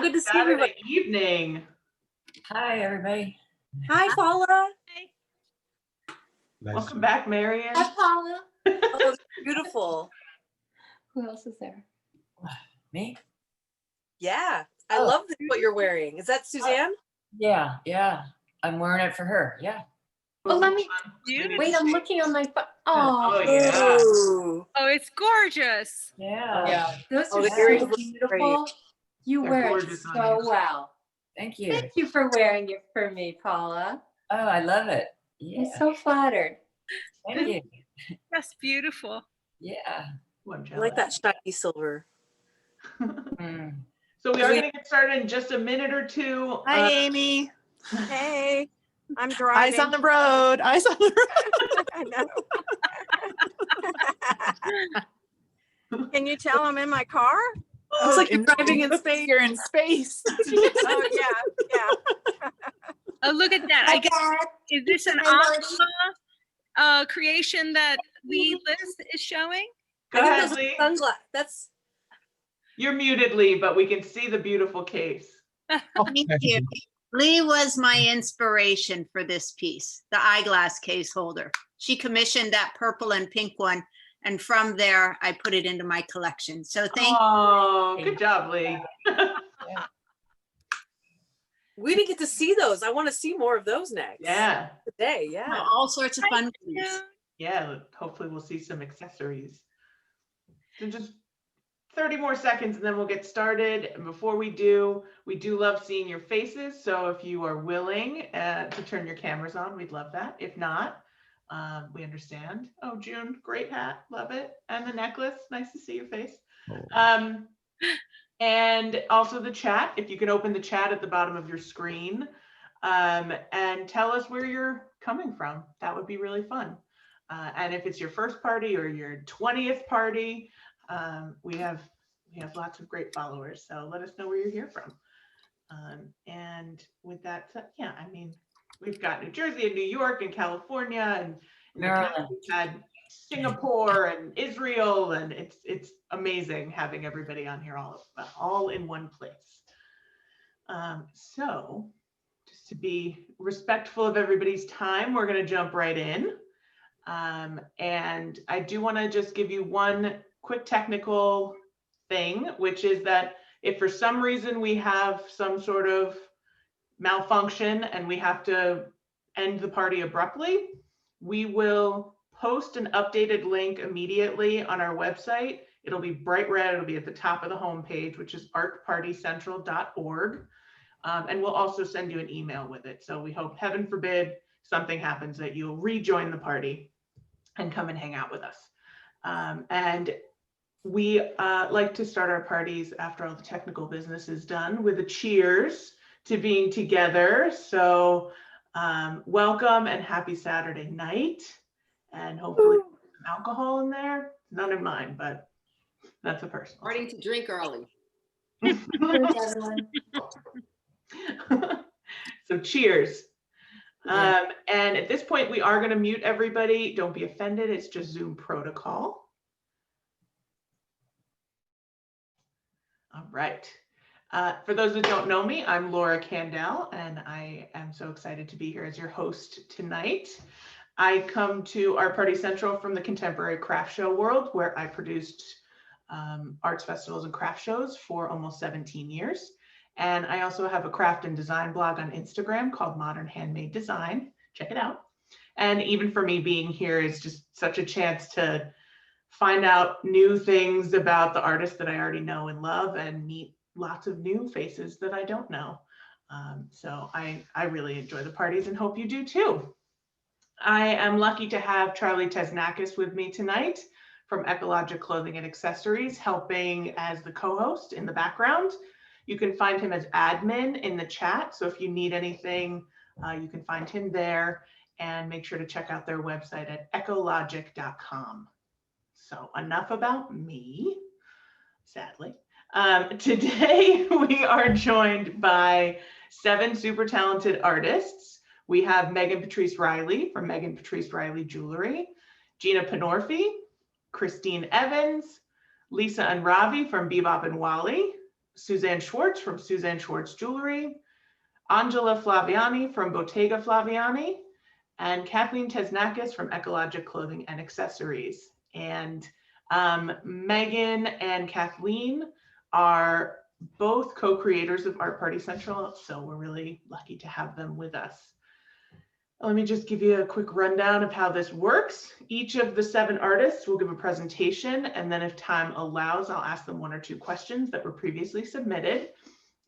Good to see everybody. Saturday evening. Hi, everybody. Hi, Paula. Nice. Welcome back, Marion. Hi, Paula. Oh, it's beautiful. Who else is there? Me? Yeah, I Oh. love what you're wearing. Is that Suzanne? Yeah. I'm wearing it for her. Yeah. Oh, let me. Beautiful. Wait, I'm looking on my phone. Oh, Oh, yeah. Ooh. Oh, it's gorgeous. Yeah. those Oh, are the so earrings look beautiful. You They're wear it gorgeous on so you. well. Thank you. Thank you for wearing it for me, Paula. Oh, I love it. Yeah. I'm so flattered. Thank you. That's beautiful. Yeah. Ooh, I'm I like jealous. that shiny silver. Mm. So we are going to get started in just a minute or two. Hi, Amy. Hey, I'm driving. Eyes on the road. Eyes on the road. I know. Can you tell I'm in my car? It's like you're driving in space. You're in space. Oh, yeah. Oh, look at that. I guess, is this an Aqua creation that Lee Liz is showing? Go I think ahead, those are Lee. sunglasses. That's You're muted, Lee, but we can see the beautiful case. Thank you. Lee was my inspiration for this piece, the eyeglass case holder. She commissioned that purple and pink one, and from there, I put it into my collection. So thank Oh, good job, Lee. we didn't get to see those. I want to see more of those next. Yeah. Today, you. yeah. All sorts of fun things. Yeah, hopefully we'll see some accessories. So just 30 more seconds and then we'll get started. And before we do love seeing your faces. So if you are willing to turn your cameras on, we'd love that. If not, we understand. Oh, June, great hat, love it. And the necklace, nice to see your face. And also the chat, if you can open the chat at the bottom of your screen and tell us where you're coming from. That would be really fun. And if it's your first party or your 20th party, we have lots of great followers. So let us know where you're here from. And with that said, yeah, I mean, we've got New Jersey and New York and California and Maryland. we've had Singapore and Israel, and it's amazing having everybody on here all in one place. So just to be respectful of everybody's time, we're going to jump right in. And I do want to just give you one quick technical thing, which is that if for some reason we have some sort of malfunction and we have to end the party abruptly, we will post an updated link immediately on our website. It'll be bright red. It'll be at the top of the homepage, which is artpartycentral.org. And we'll also send you an email with it. So we hope, heaven forbid, something happens, that you'll rejoin the party and come and hang out with us. And we like to start our parties after all the technical business is done with a cheers to being together. So welcome and happy Saturday night. And hopefully some alcohol in there. None in mine, but that's a personal. Starting to drink early. So cheers. Yeah. And at this point, we are going to mute everybody. Don't be offended. It's just Zoom protocol. All right. For those that don't know me, I'm Laura Candell, and I am so excited to be here as your host tonight. I come to Art Party Central from the contemporary craft show world, where I produced arts festivals and craft shows for almost 17 years. And I also have a craft and design blog on Instagram called Modern Handmade Design. Check it out. And even for me, being here is just such a chance to find out new things about the artists that I already know and love, and meet lots of new faces that I don't know. So I really enjoy the parties and hope you do too. I am lucky to have Charlie Tesnakis with me tonight from Ekologic Clothing and Accessories, helping as the co-host in the background. You can find him as admin in the chat. So if you need anything, you can find him there, and make sure to check out their website at ekologic.com. So enough about me, sadly. Today we are joined by 7 super talented artists. We have Meghan Patrice Riley from Meghan Patrice Riley Jewelry, Gina Pannorfi, Christine Evans, Lisa and Ravi from Beebop and Wally, Suzanne Schwartz from Suzanne Schwartz Jewelry, Angela Flaviani from Bottega Flaviani, and Kathleen Tesnakis from Ekologic Clothing and Accessories. And Megan and Kathleen are both co-creators of Art Party Central, so we're really lucky to have them with us. Let me just give you a quick rundown of how this works. Each of the 7 artists will give a presentation, and then if time allows, I'll ask them 1 or 2 questions that were previously submitted.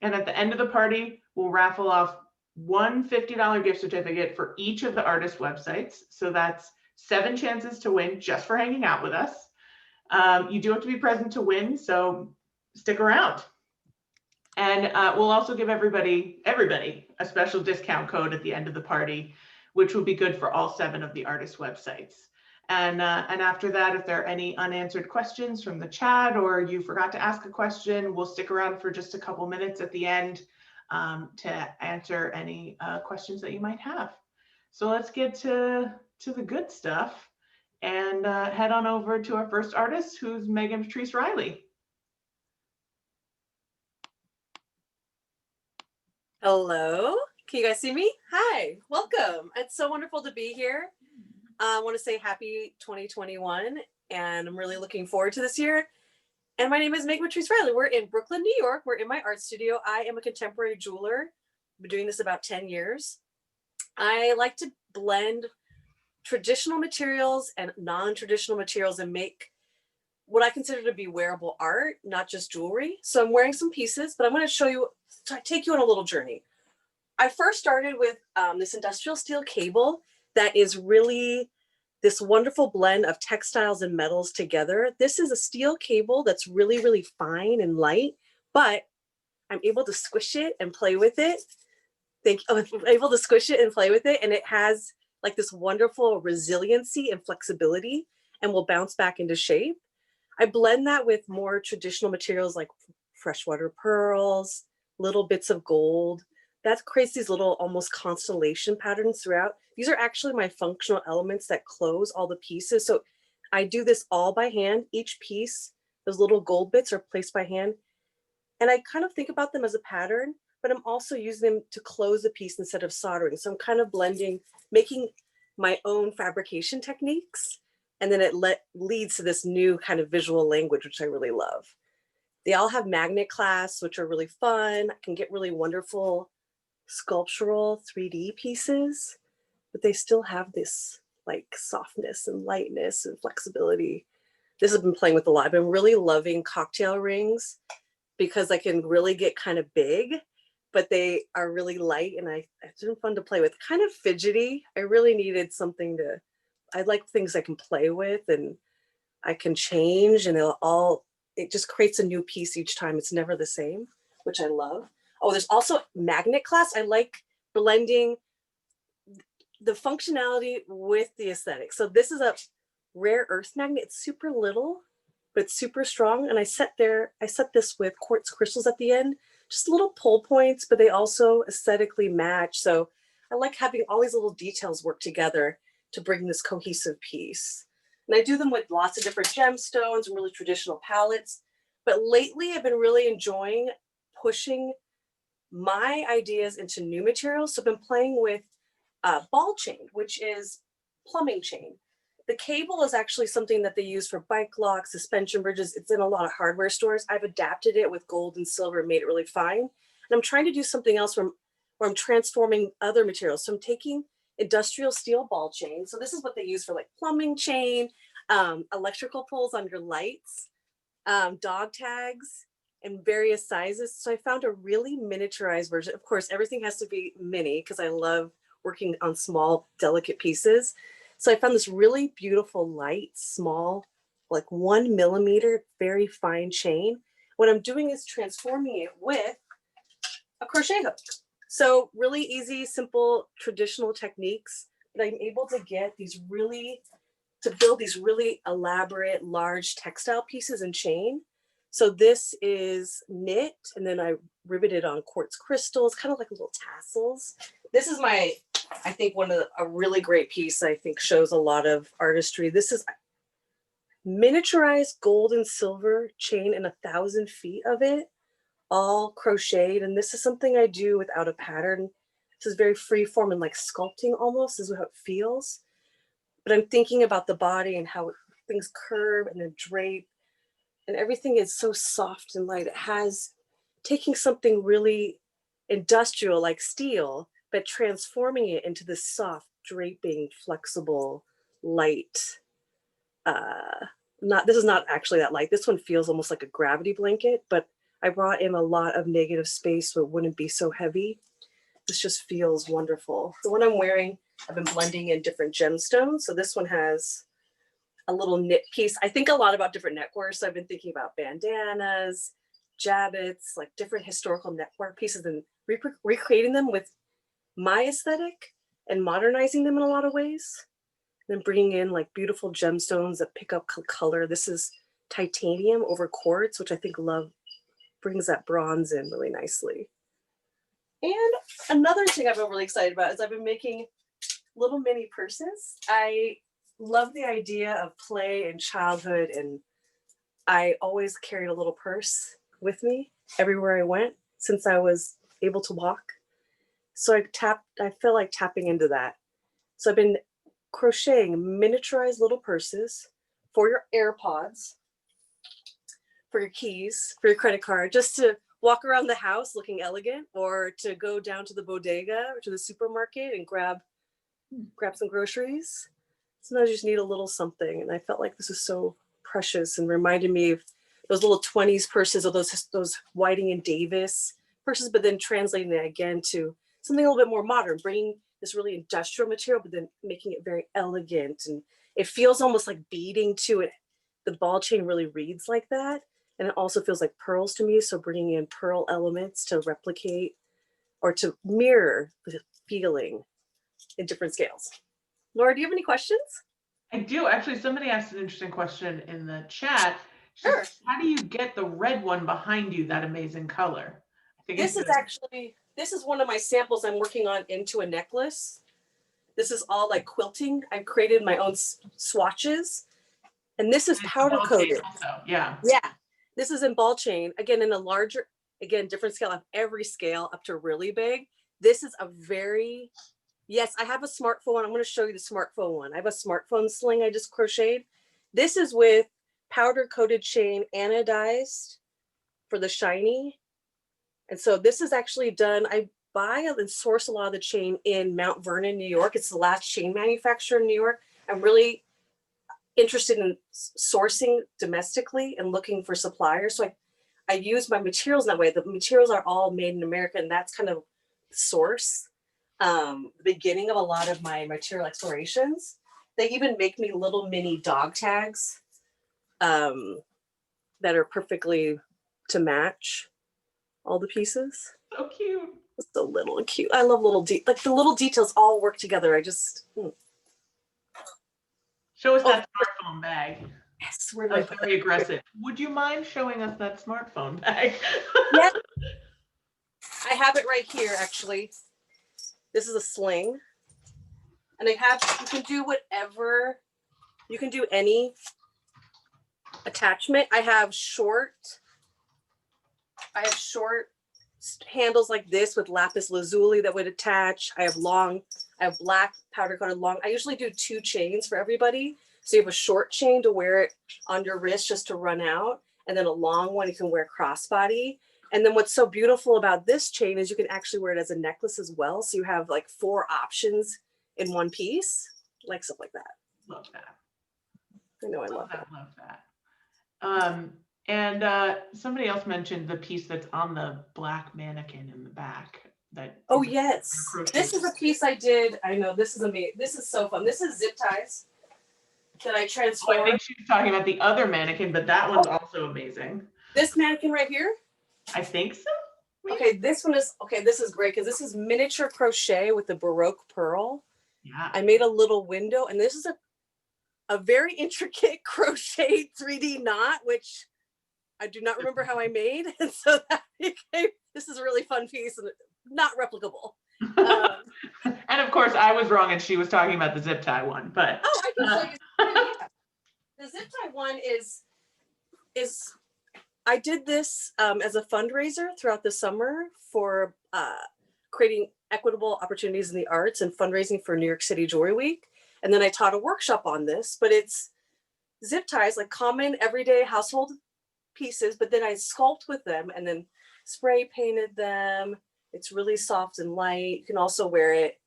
And at the end of the party, we'll raffle off one $50 gift certificate for each of the artist websites. So that's 7 chances to win just for hanging out with us. You do have to be present to win, so stick around. And we'll also give everybody a special discount code at the end of the party, which will be good for all 7 of the artist websites. And after that, if there are any unanswered questions from the chat or you forgot to ask a question, we'll stick around for just a couple minutes at the end to answer any questions that you might have. So let's get to the good stuff and head on over to our first artist, who's Meghan Patrice Riley. Hello, can you guys see me? Hi, welcome. It's so wonderful to be here. I want to say happy 2021, and I'm really looking forward to this year. And my name is Meghan Patrice Riley. We're in Brooklyn, New York. We're in my art studio. I am a contemporary jeweler. I've been doing this about 10 years. I like to blend traditional materials and non-traditional materials and make what I consider to be wearable art, not just jewelry. So I'm wearing some pieces, but I'm going to show you, take you on a little journey. I first started with this industrial steel cable that is really this wonderful blend of textiles and metals together. This is a steel cable that's really, really fine and light, but I'm able to squish it and play with it. I'm able to squish it and play with it, and it has like this wonderful resiliency and flexibility and will bounce back into shape. I blend that with more traditional materials like freshwater pearls, little bits of gold. That creates these little almost constellation patterns throughout. These are actually my functional elements that close all the pieces. So I do this all by hand. Each piece, those little gold bits are placed by hand. And I kind of think about them as a pattern, but I'm also using them to close the piece instead of soldering. So I'm kind of blending, making my own fabrication techniques. And then it leads to this new kind of visual language, which I really love. They all have magnet clasps, which are really fun. I can get really wonderful sculptural 3D pieces, but they still have this like softness and lightness and flexibility. This has been playing with a lot. I've been really loving cocktail rings because I can really get kind of big, but they are really light and it's been fun to play with. Kind of fidgety. I really needed something I like things I can play with and I can change, and it just creates a new piece each time. It's never the same, which I love. Oh, there's also magnet clasps. I like blending the functionality with the aesthetic. So this is a rare earth magnet. It's super little, but it's super strong. And I set this with quartz crystals at the end, just little pull points, but they also aesthetically match. So I like having all these little details work together to bring this cohesive piece. And I do them with lots of different gemstones and really traditional palettes. But lately I've been really enjoying pushing my ideas into new materials. So I've been playing with ball chain, which is plumbing chain. The cable is actually something that they use for bike locks, suspension bridges. It's in a lot of hardware stores. I've adapted it with gold and silver and made it really fine. And I'm trying to do something else where I'm transforming other materials. So I'm taking industrial steel ball chain. So this is what they use for like plumbing chain, electrical poles on your lights, dog tags, in various sizes. So I found a really miniaturized version. Of course, everything has to be mini because I love working on small, delicate pieces. So I found this really beautiful, light, small, like 1 millimeter, very fine chain. What I'm doing is transforming it with a crochet hook. So really easy, simple, traditional techniques, but I'm able to get build these really elaborate, large textile pieces and chain. So this is knit, and then I riveted on quartz crystals, kind of like little tassels. This is I think a really great piece. I think shows a lot of artistry. This is miniaturized gold and silver chain and 1,000 feet of it all crocheted. And this is something I do without a pattern. This is very free form and like sculpting almost is how it feels. But I'm thinking about the body and how things curve and then drape, and everything is so soft and light. It has taking something really industrial like steel, but transforming it into this soft, draping, flexible, light. This is not actually that light. This one feels almost like a gravity blanket, but I brought in a lot of negative space so it wouldn't be so heavy. This just feels wonderful. The one I'm wearing, I've been blending in different gemstones. So this one has a little knit piece. I think a lot about different networks. So I've been thinking about bandanas, jabbets, like different historical network pieces, and recreating them with my aesthetic and modernizing them in a lot of ways. And then bringing in like beautiful gemstones that pick up color. This is titanium over quartz, which I think brings that bronze in really nicely. And another thing I've been really excited about is I've been making little mini purses. I love the idea of play and childhood, and I always carried a little purse with me everywhere I went since I was able to walk. So I feel like tapping into that. So I've been crocheting miniaturized little purses for your AirPods, for your keys, for your credit card, just to walk around the house looking elegant, or to go down to the bodega or to the supermarket and grab some groceries. Sometimes you just need a little something. And I felt like this was so precious and reminded me of those little 20s purses, or those Whiting and Davis purses, but then translating it again to something a little bit more modern, bringing this really industrial material, but then making it very elegant. And it feels almost like beading to it. The ball chain really reads like that. And it also feels like pearls to me. So bringing in pearl elements to replicate or to mirror the feeling in different scales. Laura, do you have any questions? I do. Actually, somebody asked an interesting question in the chat. Sure. How do you get the red one behind you, that amazing color? I think this is one of my samples I'm working on into a necklace. This is all like quilting. I've created my own swatches. And this is powder coated. Yeah. Yeah. This is in ball chain. Again, in a larger, different scale of every scale up to really big. This is a very, yes, I have a smartphone. I'm going to show you the smartphone one. I have a smartphone sling I just crocheted. This is with powder coated chain, anodized for the shiny. And so this is actually done. I buy and source a lot of the chain in Mount Vernon, New York. It's the last chain manufacturer in New York. I'm really interested in sourcing domestically and looking for suppliers. So I use my materials that way. The materials are all made in America, and that's kind of the source, the beginning of a lot of my material explorations. They even make me little mini dog tags that are perfectly to match all the pieces. So cute. It's a little cute. I love like the little details all work together. I just show us that smartphone bag. Yes, That's very aggressive. Would you mind showing us that smartphone bag? Yeah. I have it right here, actually. This is a sling. And you can do whatever, you can do any attachment. I have short handles like this with lapis lazuli that would attach. I have black powder coated long. I usually do 2 chains for everybody. So you have a short chain to wear it on your wrist just to run out. And then a long one you can wear crossbody. And then what's so beautiful about this chain is you can actually wear it as a necklace as well. So you have like 4 options in one piece, like stuff like that. Love that. I know, I love that. Love that. And somebody else mentioned the piece that's on the black mannequin in the back. Oh yes, this is a piece I did. I know, this is amazing. This is so fun. This is zip ties that I transformed. I think she was talking about the other mannequin, but that one's also amazing. This mannequin right here? I think so. Maybe? Okay, this is great because this is miniature crochet with the Baroque pearl. Yeah. I made a little window, and this is a very intricate crocheted 3D knot, which I do not remember how I made. And so this is a really fun piece and not replicable. And of course I was wrong and she was talking about the zip tie one, but. Oh, I can show you. Yeah. The zip tie one is I did this as a fundraiser throughout the summer for creating equitable opportunities in the arts and fundraising for New York City Jewelry Week. And then I taught a workshop on this, but it's zip ties, like common everyday household pieces, but then I sculpt with them and then spray painted them. It's really soft and light. You can also wear it,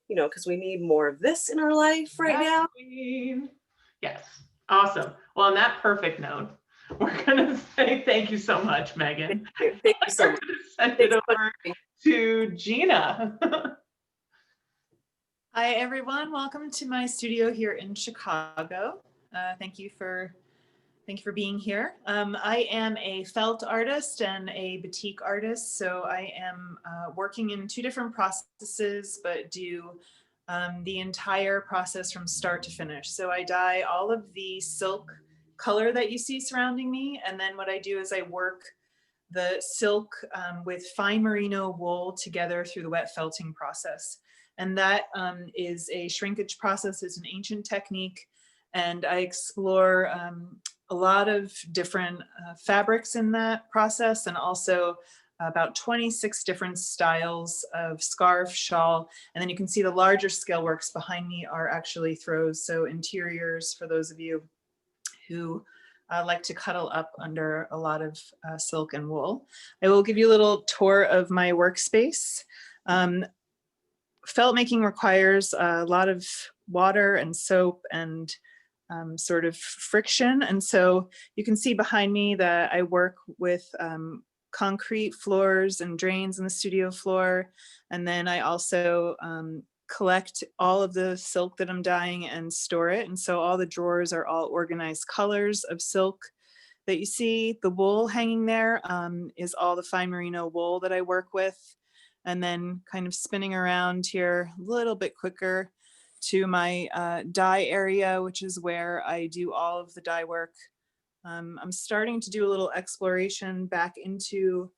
you know, because we need more of this in our life right now. Queen. Yes, awesome. Well, on that perfect note, we're gonna say thank you so much, Megan. Thank you so much. Send it Thanks so over much. to Gina. Hi, everyone. Welcome to my studio here in Chicago. Thank you for being here. I am a felt artist and a batik artist, so I am working in two different processes, but do the entire process from start to finish. So I dye all of the silk color that you see surrounding me, and then what I do is I work the silk with fine merino wool together through the wet felting process. And that is a shrinkage process. It's an ancient technique, and I explore a lot of different fabrics in that process, and also about 26 different styles of scarf, shawl, and then you can see the larger scale works behind me are actually throws, so interiors for those of you who like to cuddle up under a lot of silk and wool. I will give you a little tour of my workspace. Felt making requires a lot of water and soap and sort of friction. And so you can see behind me that I work with concrete floors and drains in the studio floor. And then I also collect all of the silk that I'm dyeing and store it. And so all the drawers are all organized colors of silk that you see. The wool hanging there is all the fine merino wool that I work with. And then kind of spinning around here a little bit quicker to my dye area, which is where I do all of the dye work. I'm starting to do a little exploration back into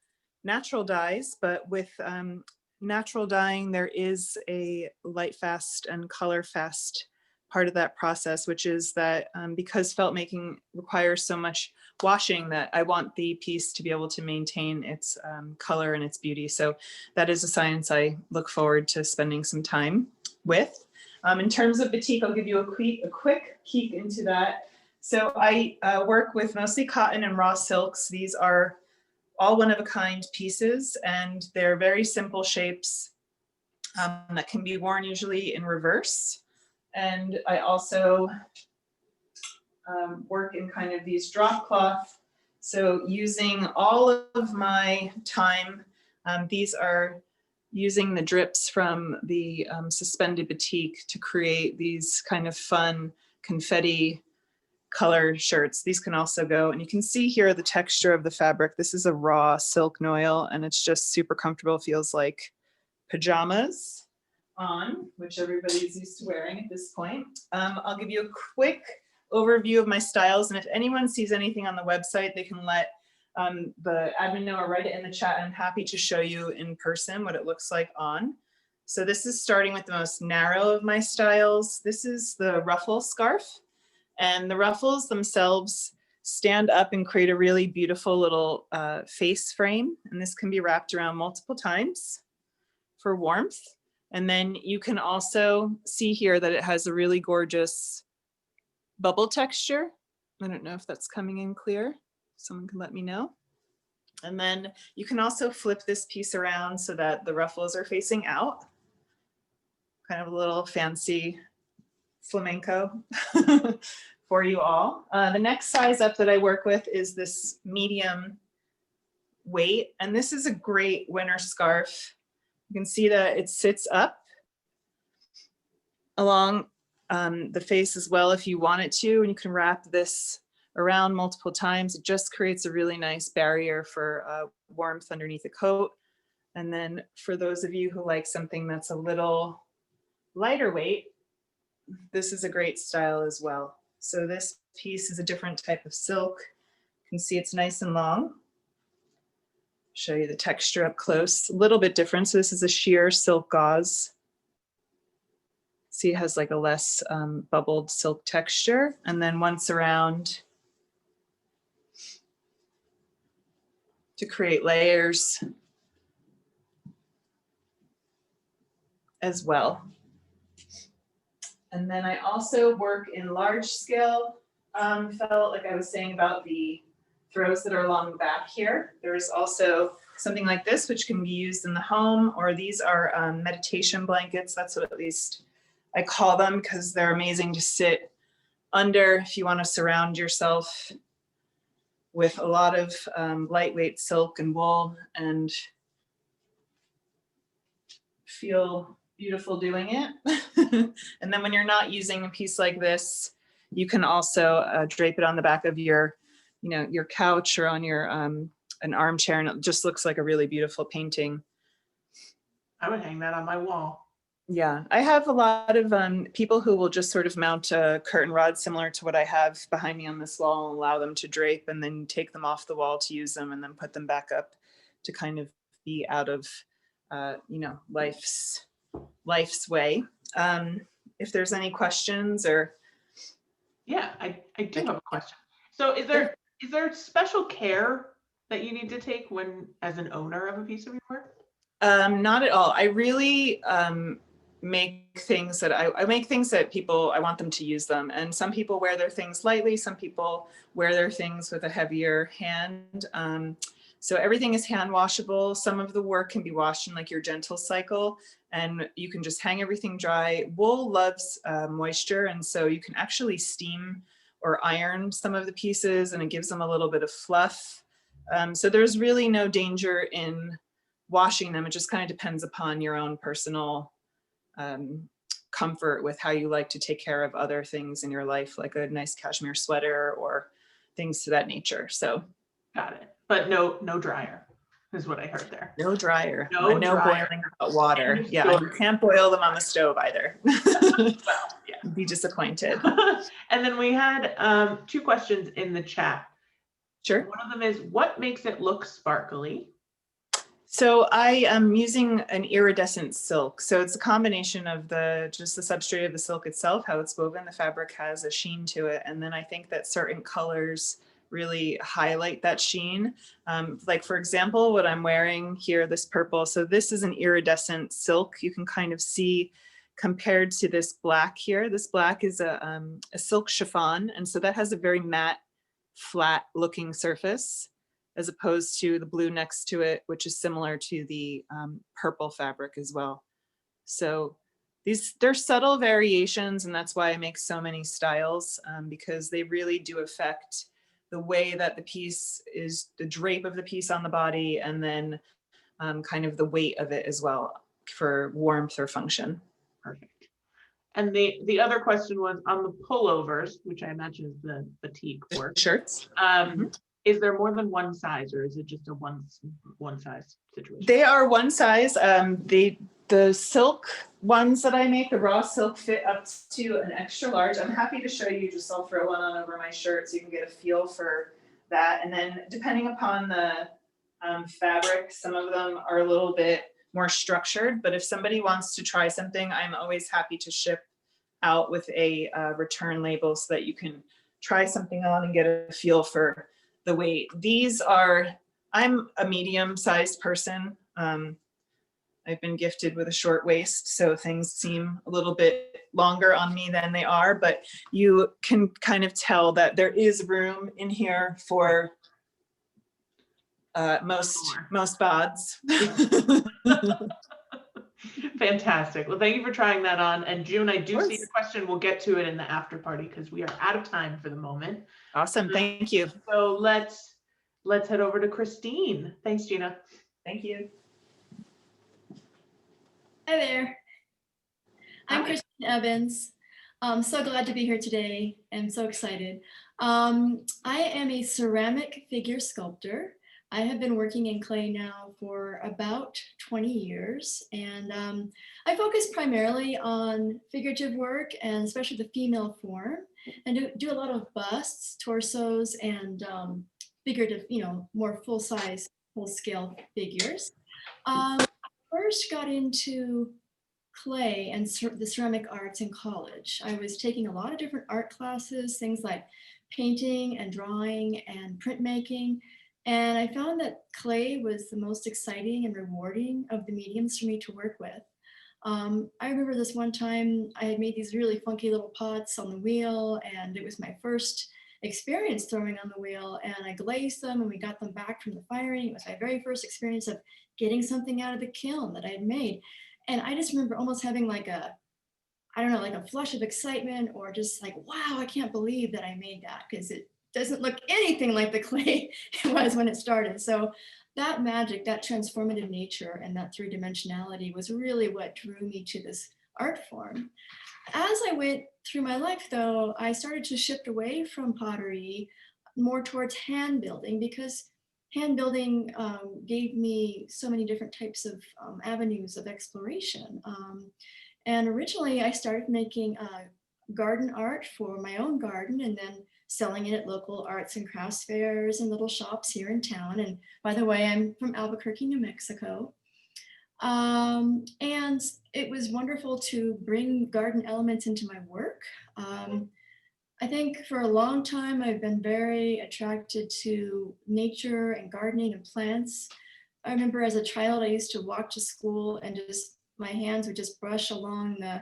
natural dyes, but with natural dyeing, there is a light fast and color fast part of that process, which is that because felt making requires so much washing, that I want the piece to be able to maintain its color and its beauty. So that is a science I look forward to spending some time with. In terms of batik, I'll give you a quick peek into that. So I work with mostly cotton and raw silks. These are all one-of-a-kind pieces, and they're very simple shapes that can be worn usually in reverse. And I also work in kind of these drop cloth. So using all of my time, these are using the drips from the suspended batik to create these kind of fun confetti color shirts. These can also go, and you can see here the texture of the fabric. This is a raw silk noil, and it's just super comfortable. Feels like pajamas on, which everybody's used to wearing at this point. I'll give you a quick overview of my styles, and if anyone sees anything on the website, they can let the admin know or write it in the chat. I'm happy to show you in person what it looks like on. So this is starting with the most narrow of my styles. This is the ruffle scarf, and the ruffles themselves stand up and create a really beautiful little face frame, and this can be wrapped around multiple times for warmth. And then you can also see here that it has a really gorgeous bubble texture. I don't know if that's coming in clear. Someone can let me know. And then you can also flip this piece around so that the ruffles are facing out. Kind of a little fancy flamenco for you all. The next size up that I work with is this medium weight. And this is a great winter scarf. You can see that it sits up along the face as well if you want it to, and you can wrap this around multiple times. It just creates a really nice barrier for warmth underneath the coat. And then for those of you who like something that's a little lighter weight, this is a great style as well. So this piece is a different type of silk. You can see it's nice and long. Show you the texture up close, a little bit different. So this is a sheer silk gauze. See, it has like a less bubbled silk texture. And then once around to create layers as well. And then I also work in large scale felt, like I was saying about the throws that are along the back here. There's also something like this, which can be used in the home, or these are meditation blankets. That's what at least I call them, because they're amazing to sit under if you want to surround yourself with a lot of lightweight silk and wool and feel beautiful doing it. And then when you're not using a piece like this, you can also drape it on the back of your, your couch or on your an armchair, and it just looks like a really beautiful painting. I would hang that on my wall. Yeah, I have a lot of people who will just sort of mount a curtain rod similar to what I have behind me on this wall and allow them to drape and then take them off the wall to use them and then put them back up to kind of be out of, life's way. If there's any questions or. Yeah, I do have a question. So is there special care that you need to take when as an owner of a piece of your work? Not at all. I really make things that I make things that people, I want them to use them. And some people wear their things lightly. Some people wear their things with a heavier hand. So everything is hand washable. Some of the work can be washed in like your gentle cycle, and you can just hang everything dry. Wool loves moisture, and so you can actually steam or iron some of the pieces, and it gives them a little bit of fluff. So there's really no danger in washing them. It just kind of depends upon your own personal comfort with how you like to take care of other things in your life, like a nice cashmere sweater or things to that nature. So. Got it. But no dryer is what I heard there. No dryer. No No dryer. boiling hot water. Yeah, you can't boil them on the stove either. Well, yeah. Be disappointed. And then we had 2 questions in the chat. Sure. One of them is, what makes it look sparkly? So I am using an iridescent silk. So it's a combination of just the substrate of the silk itself, how it's woven. The fabric has a sheen to it. And then I think that certain colors really highlight that sheen. Like for example, what I'm wearing here, this purple. So this is an iridescent silk. You can kind of see compared to this black here. This black is a silk chiffon. And so that has a very matte, flat looking surface, as opposed to the blue next to it, which is similar to the purple fabric as well. So they're subtle variations, and that's why I make so many styles, because they really do affect the way that the piece is, the drape of the piece on the body, and then kind of the weight of it as well for warmth or function. Perfect. And the other question was on the pullovers, which I imagine is the batik work. Shirts. Is there more than one size, or is it just a one size situation? They are one size. The silk ones that I make, the raw silk, fit up to an extra large. I'm happy to show you, just I'll throw one on over my shirt so you can get a feel for that. And then depending upon the fabric, some of them are a little bit more structured, but if somebody wants to try something, I'm always happy to ship out with a return label so that you can try something on and get a feel for the weight. I'm a medium-sized person. I've been gifted with a short waist, so things seem a little bit longer on me than they are, but you can kind of tell that there is room in here for most bods. Fantastic. Well, thank you for trying that on. And June, I do see the question. We'll get to it in the after party because we are out of time for the moment. Awesome. Thank you. So let's head over to Christine. Thanks, Gina. Thank you. Hi there. I'm Hi. Christine Evans. I'm so glad to be here today. I'm so excited. I am a ceramic figure sculptor. I have been working in clay now for about 20 years, and I focus primarily on figurative work, and especially the female form, and do a lot of busts, torsos, and figurative, more full-size, full-scale figures. First got into clay and the ceramic arts in college. I was taking a lot of different art classes, things like painting and drawing and printmaking. And I found that clay was the most exciting and rewarding of the mediums for me to work with. I remember this one time I had made these really funky little pots on the wheel, and it was my first experience throwing on the wheel, and I glazed them and we got them back from the firing. It was my very first experience of getting something out of the kiln that I had made. And I just remember almost having like a, I don't know, like a flush of excitement, or just like, wow, I can't believe that I made that, because it doesn't look anything like the clay it was when it started. So that magic, that transformative nature, and that three-dimensionality was really what drew me to this art form. As I went through my life, though, I started to shift away from pottery more towards hand building, because hand building gave me so many different types of avenues of exploration. And originally I started making garden art for my own garden, and then selling it at local arts and crafts fairs and little shops here in town. And by the way, I'm from Albuquerque, New Mexico. And it was wonderful to bring garden elements into my work. I think for a long time, I've been very attracted to nature and gardening and plants. I remember as a child, I used to walk to school and just, my hands would just brush along the,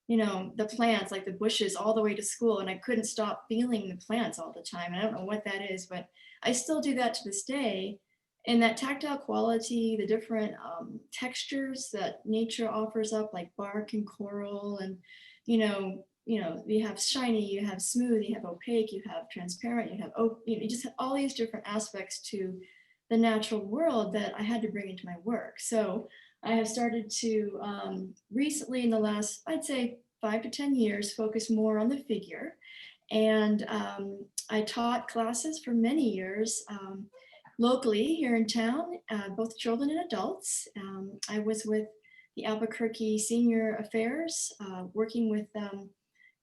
the plants, like the bushes, all the way to school. And I couldn't stop feeling the plants all the time. I don't know what that is, but I still do that to this day. And that tactile quality, the different textures that nature offers up, like bark and coral, and, you have shiny, you have smooth, you have opaque, you have transparent, you have, you just have all these different aspects to the natural world that I had to bring into my work. So I have started to recently, in the last, I'd say 5 to 10 years, focus more on the figure. And I taught classes for many years locally here in town, both children and adults. I was with the Albuquerque Senior Affairs, working with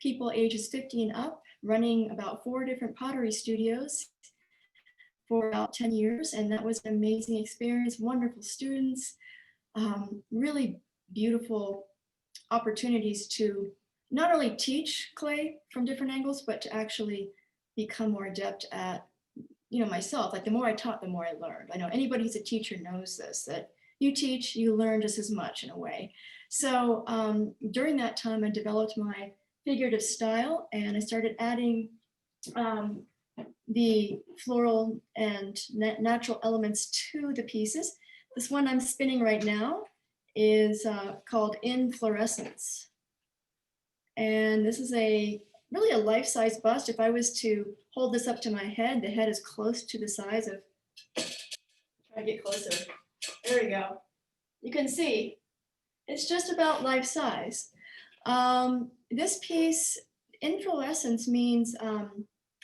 people ages 50 and up, running about 4 different pottery studios for about 10 years. And that was an amazing experience, wonderful students, really beautiful opportunities to not only teach clay from different angles, but to actually become more adept at, myself. Like the more I taught, the more I learned. I know anybody who's a teacher knows this, that you teach, you learn just as much in a way. So during that time, I developed my figurative style, and I started adding the floral and natural elements to the pieces. This one I'm spinning right now is called Inflorescence. And this is really a life-size bust. If I was to hold this up to my head, the head is close to the size of, try to get closer. There we go. You can see, it's just about life-size. This piece, inflorescence, means,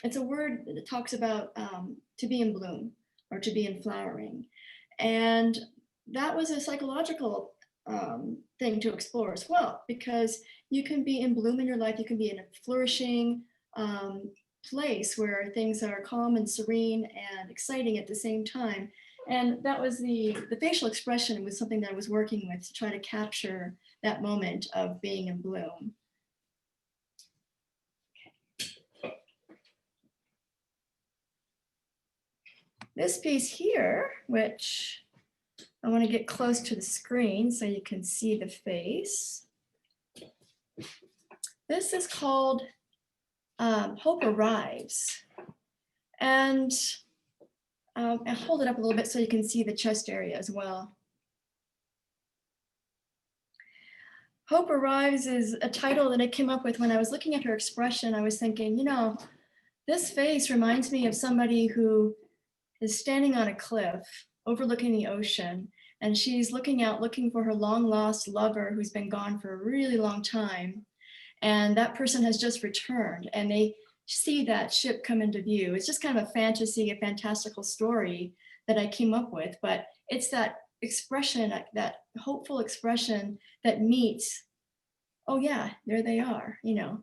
it's a word that talks about to be in bloom or to be in flowering. And that was a psychological thing to explore as well, because you can be in bloom in your life, you can be in a flourishing place where things are calm and serene and exciting at the same time. And that was the facial expression was something that I was working with to try to capture that moment of being in bloom. This piece here, which I want to get close to the screen so you can see the face. This is called Hope Arrives. And I'll hold it up a little bit so you can see the chest area as well. Hope Arrives is a title that I came up with when I was looking at her expression. I was thinking, this face reminds me of somebody who is standing on a cliff overlooking the ocean, and she's looking out, looking for her long lost lover who's been gone for a really long time. And that person has just returned, and they see that ship come into view. It's just kind of a fantasy, a fantastical story that I came up with, but it's that expression, that hopeful expression that meets, oh yeah, there they are,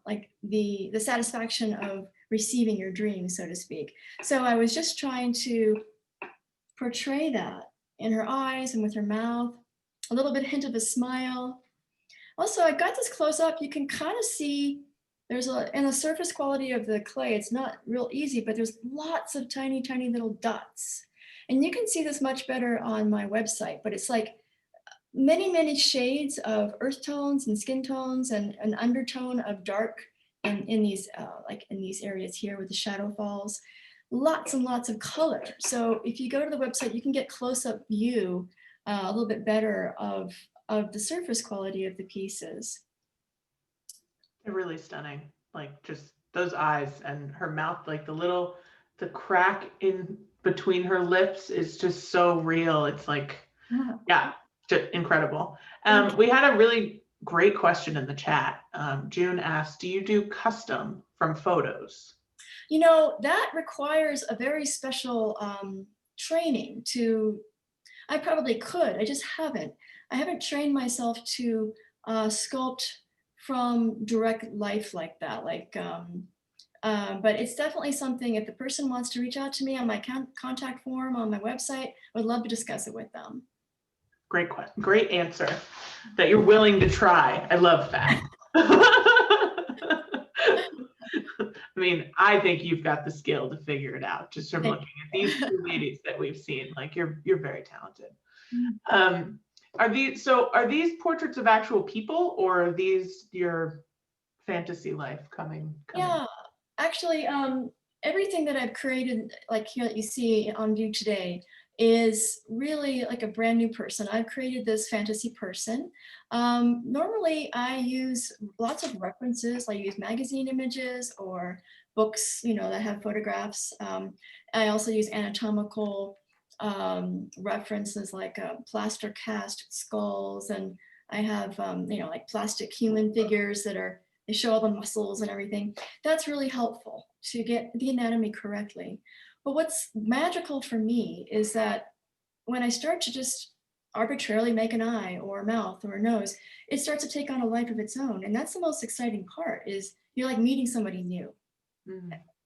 like the satisfaction of receiving your dream, so to speak. So I was just trying to portray that in her eyes and with her mouth, a little bit hint of a smile. Also, I got this close up, you can kind of see in the surface quality of the clay, it's not real easy, but there's lots of tiny, tiny little dots. And you can see this much better on my website, but it's like many, many shades of earth tones and skin tones and an undertone of dark in these like in these areas here with the shadow falls. Lots and lots of color. So if you go to the website, you can get close-up view a little bit better of the surface quality of the pieces. They're really stunning. Like just those eyes and her mouth, like the crack in between her lips is just so real. It's like, yeah, just incredible. We had a really great question in the chat. June asked, do you do custom from photos? You know, that requires a very special training to, I probably could, I just haven't. I haven't trained myself to sculpt from direct life like that. But it's definitely something, if the person wants to reach out to me on my contact form on my website, I would love to discuss it with them. Great question, great answer. That you're willing to try. I love that. I mean, I think you've got the skill to figure it out just from looking at these two ladies that we've seen. Like you're very talented. Are these portraits of actual people, or are these your fantasy life coming? Yeah, actually, everything that I've created, like here that you see on view today, is really like a brand new person. I've created this fantasy person. Normally I use lots of references. I use magazine images or books, you know, that have photographs. I also use anatomical references like plaster cast skulls, and I have, you know, like plastic human figures they show all the muscles and everything. That's really helpful to get the anatomy correctly. But what's magical for me is that when I start to just arbitrarily make an eye or a mouth or a nose, it starts to take on a life of its own. And that's the most exciting part, is you're like meeting somebody new.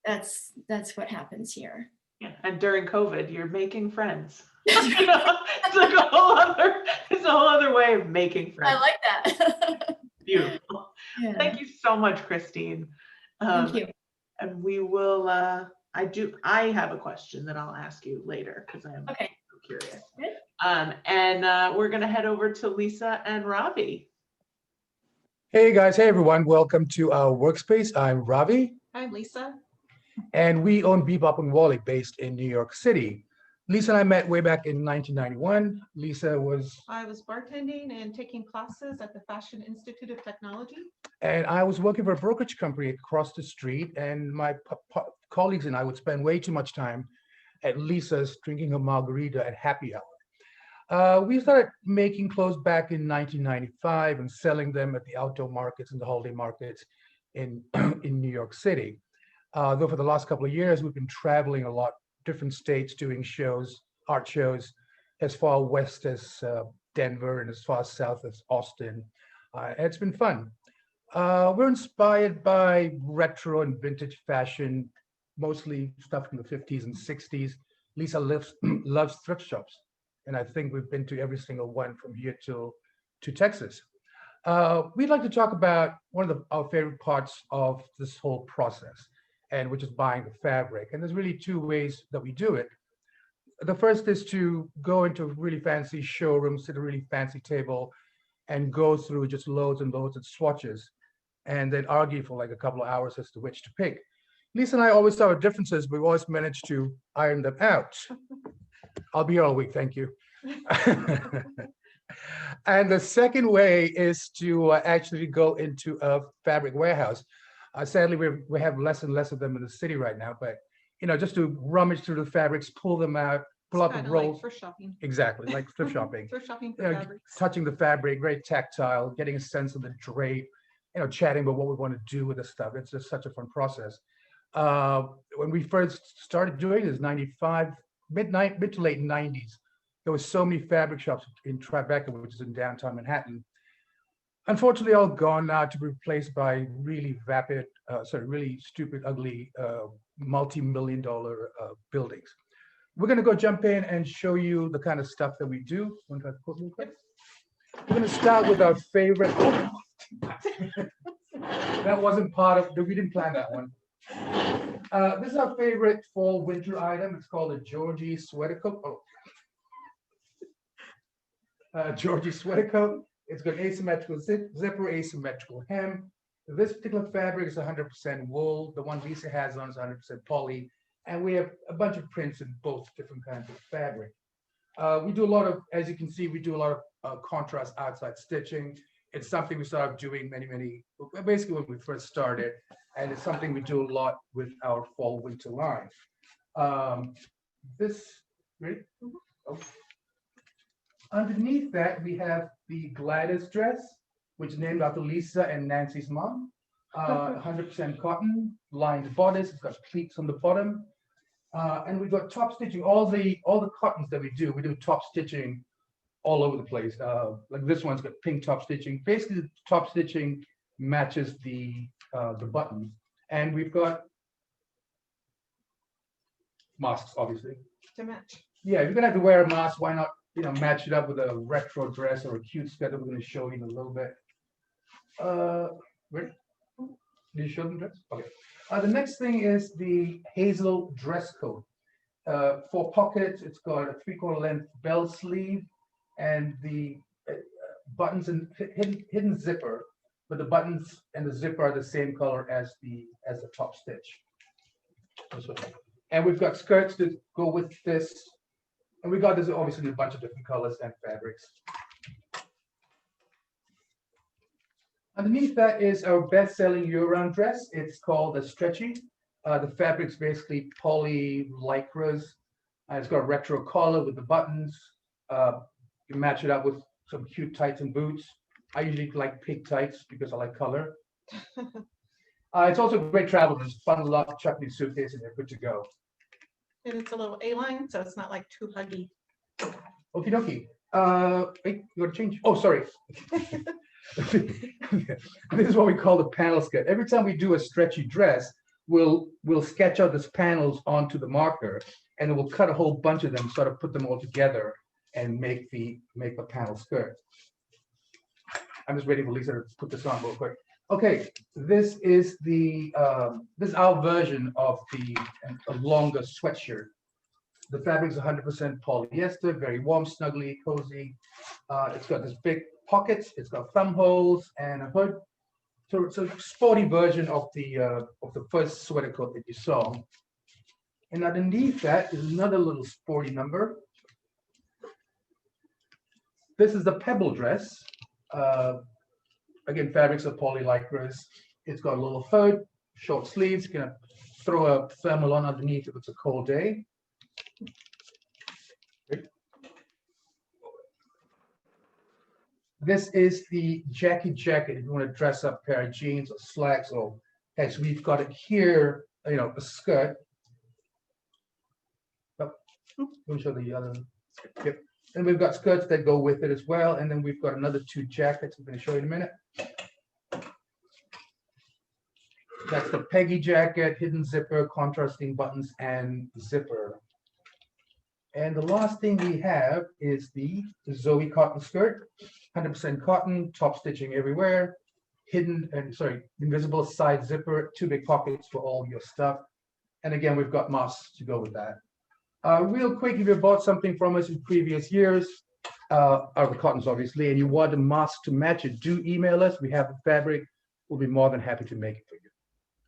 That's what happens here. Yeah, and during COVID, you're making friends. You know, it's like a whole other way of making friends. I like that. Beautiful. Yeah. Thank you so much, Christine. Thank you. And we will, I have a question that I'll ask you later because I am so curious. Good. And we're gonna head over to Lisa and Ravi. Hey guys, hey everyone, welcome to our workspace. I'm Ravi. I'm Lisa. And we own Beebop Wally based in New York City. Lisa and I met way back in 1991. I was bartending and taking classes at the Fashion Institute of Technology. And I was working for a brokerage company across the street, and my colleagues and I would spend way too much time at Lisa's drinking a margarita at happy hour. We started making clothes back in 1995 and selling them at the outdoor markets and the holiday markets in New York City. Though for the last couple of years, we've been traveling a lot, different states, doing shows, art shows, as far west as Denver and as far south as Austin. And it's been fun. We're inspired by retro and vintage fashion, mostly stuff from the 50s and 60s. Lisa loves thrift shops, and I think we've been to every single one from here to Texas. We'd like to talk about one of our favorite parts of this whole process, and which is buying the fabric. And there's really two ways that we do it. The first is to go into a really fancy showroom, sit at a really fancy table, and go through just loads and loads of swatches, and then argue for like a couple of hours as to which to pick. Lisa and I always saw our differences, but we always managed to iron them out. I'll be here all week, thank you. And the second way is to actually go into a fabric warehouse. Sadly, we have less and less of them in the city right now, but you know, just to rummage through the fabrics, pull them out, pull out the rolls. Like thrift shopping. Exactly, like thrift shopping. Thrift shopping for You know, fabrics. touching the fabric, very tactile, getting a sense of the drape, you know, chatting about what we want to do with the stuff. It's just such a fun process. When we first started doing this, 95, mid to late 90s, there were so many fabric shops in Tribeca, which is in downtown Manhattan. Unfortunately, all gone now to be replaced by really really stupid, ugly, multi-million-dollar buildings. We're going to go jump in and show you the kind of stuff that we do. Want to put real quick? We're going to start with our favorite. That wasn't part of, we didn't plan that one. This is our favorite fall winter item. It's called a Georgie sweater coat. Georgie sweater coat. It's got asymmetrical zipper, asymmetrical hem. This particular fabric is 100% wool. The one Lisa has on is 100% poly. And we have a bunch of prints in both different kinds of fabric. We do a lot of, as you can see, we do a lot of contrast outside stitching. It's something we started doing basically when we first started. And it's something we do a lot with our fall winter line. Ready? Oh. Underneath that, we have the Gladys dress, which is named after Lisa and Nancy's mom. 100% cotton, lined bodice. It's got pleats on the bottom. And we've got top stitching. All the cottons that we do top stitching all over the place. Like this one's got pink top stitching. Basically, the top stitching matches the buttons. And we've got masks, obviously. To match. Yeah, if you're gonna have to wear a mask, why not, match it up with a retro dress or a cute skirt that we're gonna show you in a little bit. Where? Did you show them dress? Okay. The next thing is the hazel dress coat. 4 pockets. It's got a 3/4 length bell sleeve, and the buttons and hidden zipper. But the buttons and the zipper are the same color as the top stitch. And we've got skirts that go with this. And we got this obviously in a bunch of different colors and fabrics. Underneath that is our best-selling year-round dress. It's called a stretchy. The fabric's basically poly lycras. It's got a retro collar with the buttons. You match it up with some cute tights and boots. I usually like pink tights because I like color. It's also a great travel. Just bundle up, chuck in your suitcase, and you're good to go. And it's a little A-line, so it's not like too huggy. Okie dokie. Wait, you gotta change. Oh, sorry. This is what we call the panel skirt. Every time we do a stretchy dress, we'll sketch out these panels onto the marker, and then we'll cut a whole bunch of them, sort of put them all together, and make the panel skirt. I'm just waiting for Lisa to put this on real quick. Okay, this is our version of a longer sweatshirt. The fabric is 100% polyester, very warm, snuggly, cozy. It's got this big pockets. It's got thumb holes and a hood. So it's a sporty version of the first sweater coat that you saw. And underneath that is another little sporty number. This is the pebble dress. Again, fabrics are poly lycras. It's got a little hood, short sleeves. You can throw a thermal on underneath if it's a cold day. This is the Jackie jacket. If you want to dress up a pair of jeans or slacks, or as we've got it here, a skirt. Oh, let me show the other. Yep. And we've got skirts that go with it as well. And then we've got another 2 jackets I'm going to show you in a minute. That's the Peggy jacket, hidden zipper, contrasting buttons, and zipper. And the last thing we have is the Zoe cotton skirt, 100% cotton, top stitching everywhere, invisible side zipper, 2 big pockets for all your stuff. And again, we've got masks to go with that. Real quick, if you bought something from us in previous years, out of the cottons obviously, and you want a mask to match it, do email us. We have the fabric. We'll be more than happy to make it for you.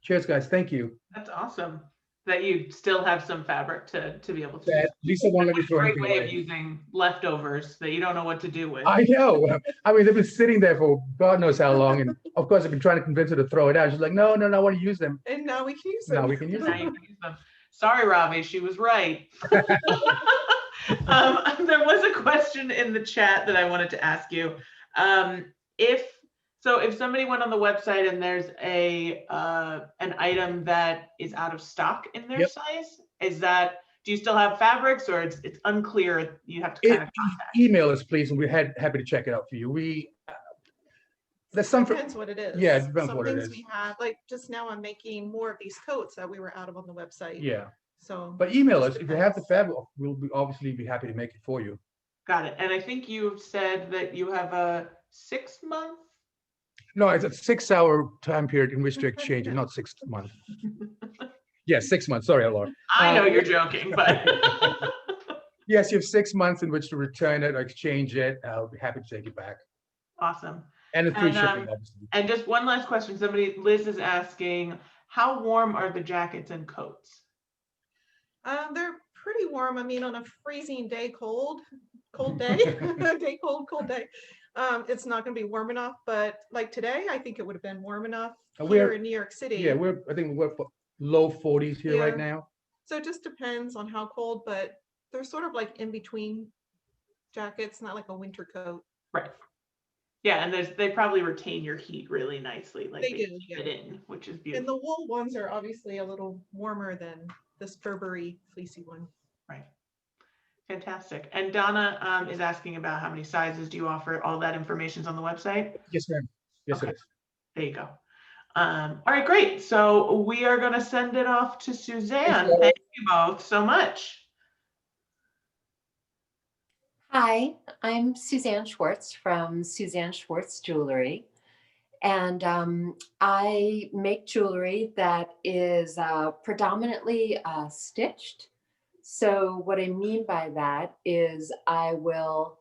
Cheers, guys. Thank you. That's awesome that you still have some fabric to be able to. Yeah, Lisa won't let me throw Great anything way away. of using leftovers that you don't know what to do with. I know. I mean, they've been sitting there for God knows how long, and of course, I've been trying to convince her to throw it out. She's like, "No, I want to use them." And now we can use them. Now we can use Now them. you can use them. Sorry, Ravi, she was right. There was a question in the chat that I wanted to ask you. If somebody went on the website and there's an item that is out of stock in their size, do you still have fabrics, or it's unclear? You have to kind of contact. Email us, please, and we're happy to check it out for you. There's some depends what it is. Yeah, it depends some what it things is. we have, like just now I'm making more of these coats that we were out of on the website. Yeah. So but email us if you have the fabric. We'll obviously be happy to make it for you. Got it. And I think you said that you have a 6-month. No, it's a 6-hour time period in which to exchange it, not 6 months. Yes, 6 months. Sorry, Laura. I know you're joking, but. Yes, you have 6 months in which to return it or exchange it. I'll be happy to take it back. Awesome. And it's free And, shipping, obviously. And just one last question. Liz is asking, how warm are the jackets and coats? They're pretty warm. I mean, on a freezing day, cold day, cold day. It's not going to be warm enough, but like today, I think it would have been warm enough here in New York City. Yeah, I think we're low 40s here right now. So it just depends on how cold, but they're sort of like in between jackets, not like a winter coat. Right. Yeah, and they probably retain your heat really nicely, like they do, fit in, which is beautiful. And the wool ones are obviously a little warmer than this Burberry fleecy one. Right. Fantastic. And Donna is asking about how many sizes do you offer? All that information's on the website? Yes, ma'am. Yes, Okay. it is. There you go. All right, great. So we are going to send it off to Suzanne. Thank you both so much. Hi, I'm Suzanne Schwartz from Suzanne Schwartz Jewelry. And I make jewelry that is predominantly stitched. So what I mean by that is I will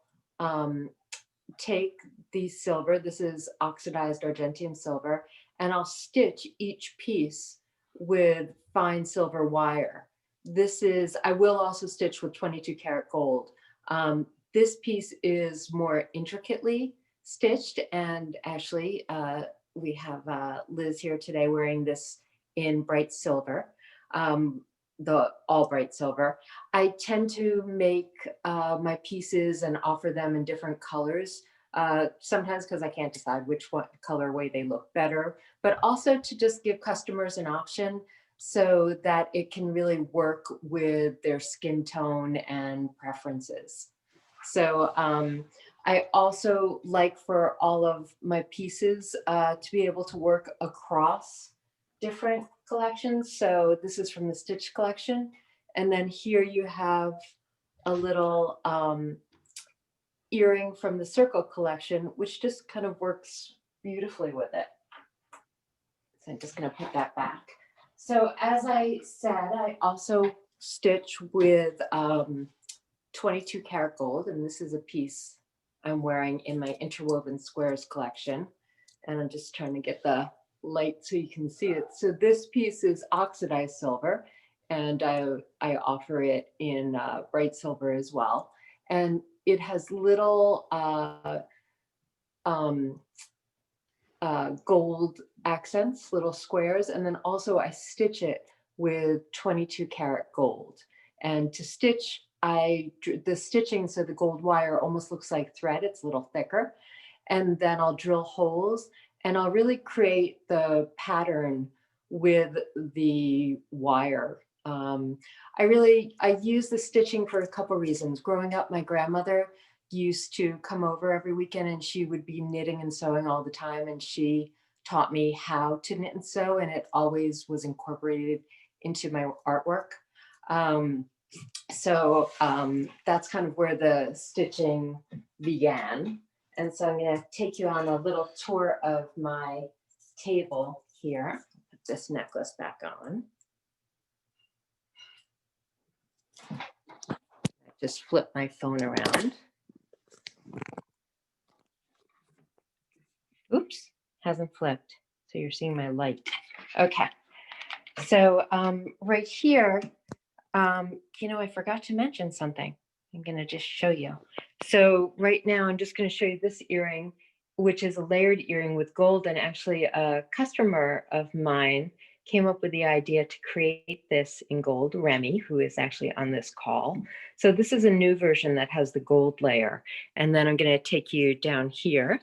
take the silver, this is oxidized Argentine silver, and I'll stitch each piece with fine silver wire. I will also stitch with 22 karat gold. This piece is more intricately stitched, and actually we have Liz here today wearing this in bright silver, the all bright silver. I tend to make my pieces and offer them in different colors, sometimes because I can't decide which colorway they look better, but also to just give customers an option so that it can really work with their skin tone and preferences. So I also like for all of my pieces to be able to work across different collections. So this is from the Stitch collection. And then here you have a little earring from the Circle collection, which just kind of works beautifully with it. So I'm just going to put that back. So as I said, I also stitch with 22 karat gold, and this is a piece I'm wearing in my Interwoven Squares collection. And I'm just trying to get the light so you can see it. So this piece is oxidized silver, and I offer it in bright silver as well. And it has little gold accents, little squares, and then also I stitch it with 22 karat gold. And to stitch, the stitching, so the gold wire almost looks like thread, it's a little thicker. And then I'll drill holes and I'll really create the pattern with the wire. I use the stitching for a couple reasons. Growing up, my grandmother used to come over every weekend and she would be knitting and sewing all the time. And she taught me how to knit and sew, and it always was incorporated into my artwork. So that's kind of where the stitching began. And so I'm going to take you on a little tour of my table here. Put this necklace back on. Just flip my phone around. Oops, hasn't flipped. So you're seeing my light. Okay. So right here, I forgot to mention something. I'm going to just show you. So right now, I'm just going to show you this earring, which is a layered earring with gold. And actually, a customer of mine came up with the idea to create this in gold, Remy, who is actually on this call. So this is a new version that has the gold layer. And then I'm going to take you down here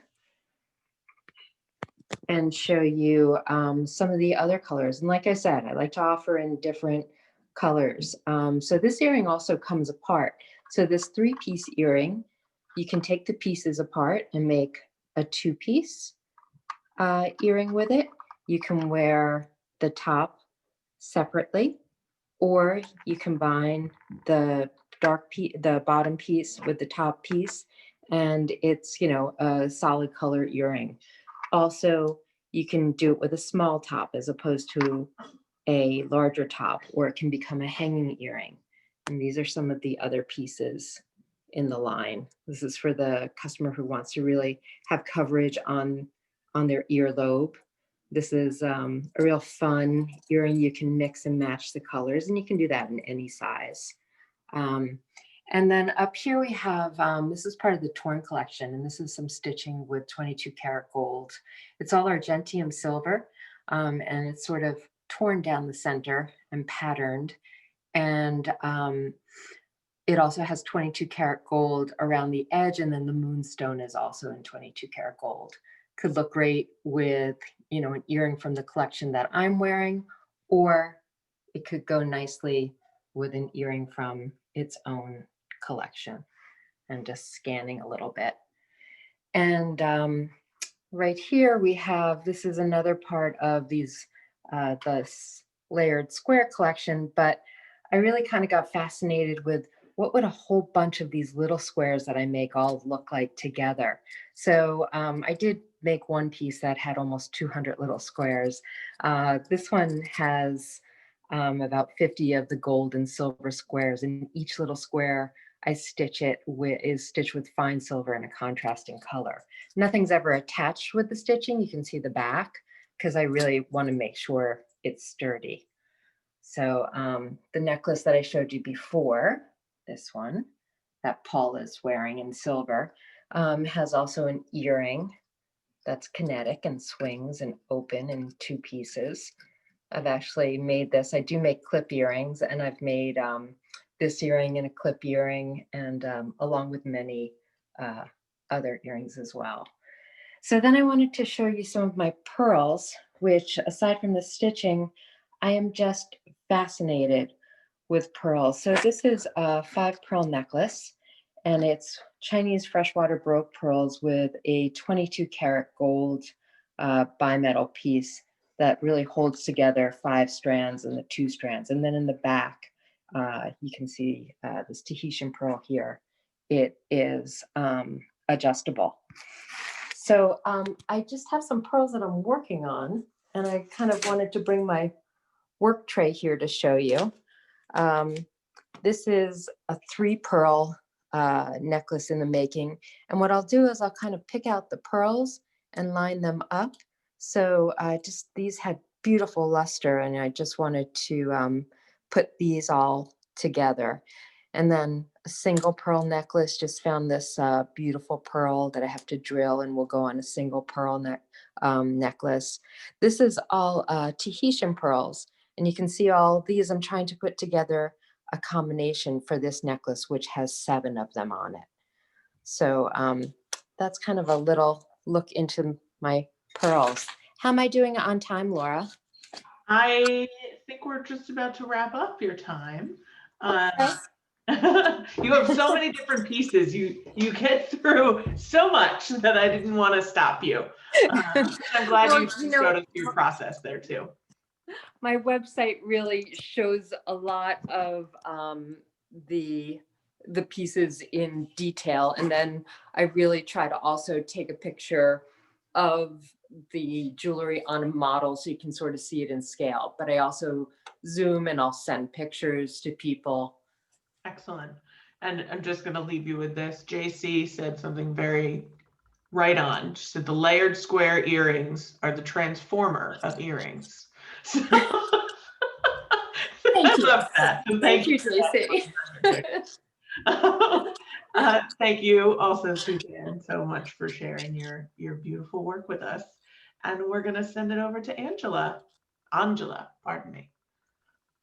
and show you some of the other colors. And like I said, I like to offer in different colors. So this earring also comes apart. So this 3-piece earring, you can take the pieces apart and make a 2-piece earring with it. You can wear the top separately, or you combine the bottom piece with the top piece, and it's, a solid color earring. Also, you can do it with a small top as opposed to a larger top, or it can become a hanging earring. And these are some of the other pieces in the line. This is for the customer who wants to really have coverage on their earlobe. This is a real fun earring. You can mix and match the colors, and you can do that in any size. And then up here we have, this is part of the Torn collection, and this is some stitching with 22 karat gold. It's all argentium silver, and it's sort of torn down the center and patterned. And it also has 22 karat gold around the edge, and then the moonstone is also in 22 karat gold. Could look great with, you know, an earring from the collection that I'm wearing, or it could go nicely with an earring from its own collection. And just scanning a little bit. And right here we have, this is another part of these, the layered square collection, but I really kind of got fascinated with what would a whole bunch of these little squares that I make all look like together. So I did make one piece that had almost 200 little squares. This one has about 50 of the gold and silver squares, and each little square I stitch it with is stitched with fine silver in a contrasting color. Nothing's ever attached with the stitching. You can see the back because I really want to make sure it's sturdy. So the necklace that I showed you before, this one that Paul is wearing in silver, has also an earring that's kinetic and swings and open in 2 pieces. I've actually made this. I do make clip earrings, and I've made this earring and a clip earring, and along with many other earrings as well. So then I wanted to show you some of my pearls, which aside from the stitching, I am just fascinated with pearls. So this is a 5 pearl necklace, and it's Chinese freshwater broke pearls with a 22 karat gold bimetal piece that really holds together 5 strands and the 2 strands. And then in the back, you can see this Tahitian pearl here. It is adjustable. So I just have some pearls that I'm working on, and I kind of wanted to bring my work tray here to show you. This is a 3 pearl necklace in the making. And what I'll do is I'll kind of pick out the pearls and line them up. So just these had beautiful luster, and I just wanted to put these all together. And then a single pearl necklace, just found this beautiful pearl that I have to drill and will go on a single pearl necklace. This is all Tahitian pearls. And you can see all these. I'm trying to put together a combination for this necklace, which has 7 of them on it. So that's kind of a little look into my pearls. How am I doing on time, Laura? I think we're just about to wrap up your time. You have so many different pieces. You get through so much that I didn't want to stop you. I'm glad Well, you showed us your process there too. My website really shows a lot of the pieces in detail, and then I really try to also take a picture of the jewelry on a model so you can sort of see it in scale. But I also zoom and I'll send pictures to people. Excellent. And I'm just going to leave you with this. JC said something very right on. She said the layered square earrings are the transformer of earrings. So Thank you. I love that. So Thank you, JC. Thank you also, Suzanne, so much for sharing your beautiful work with us. And we're going to send it over to Angela, pardon me.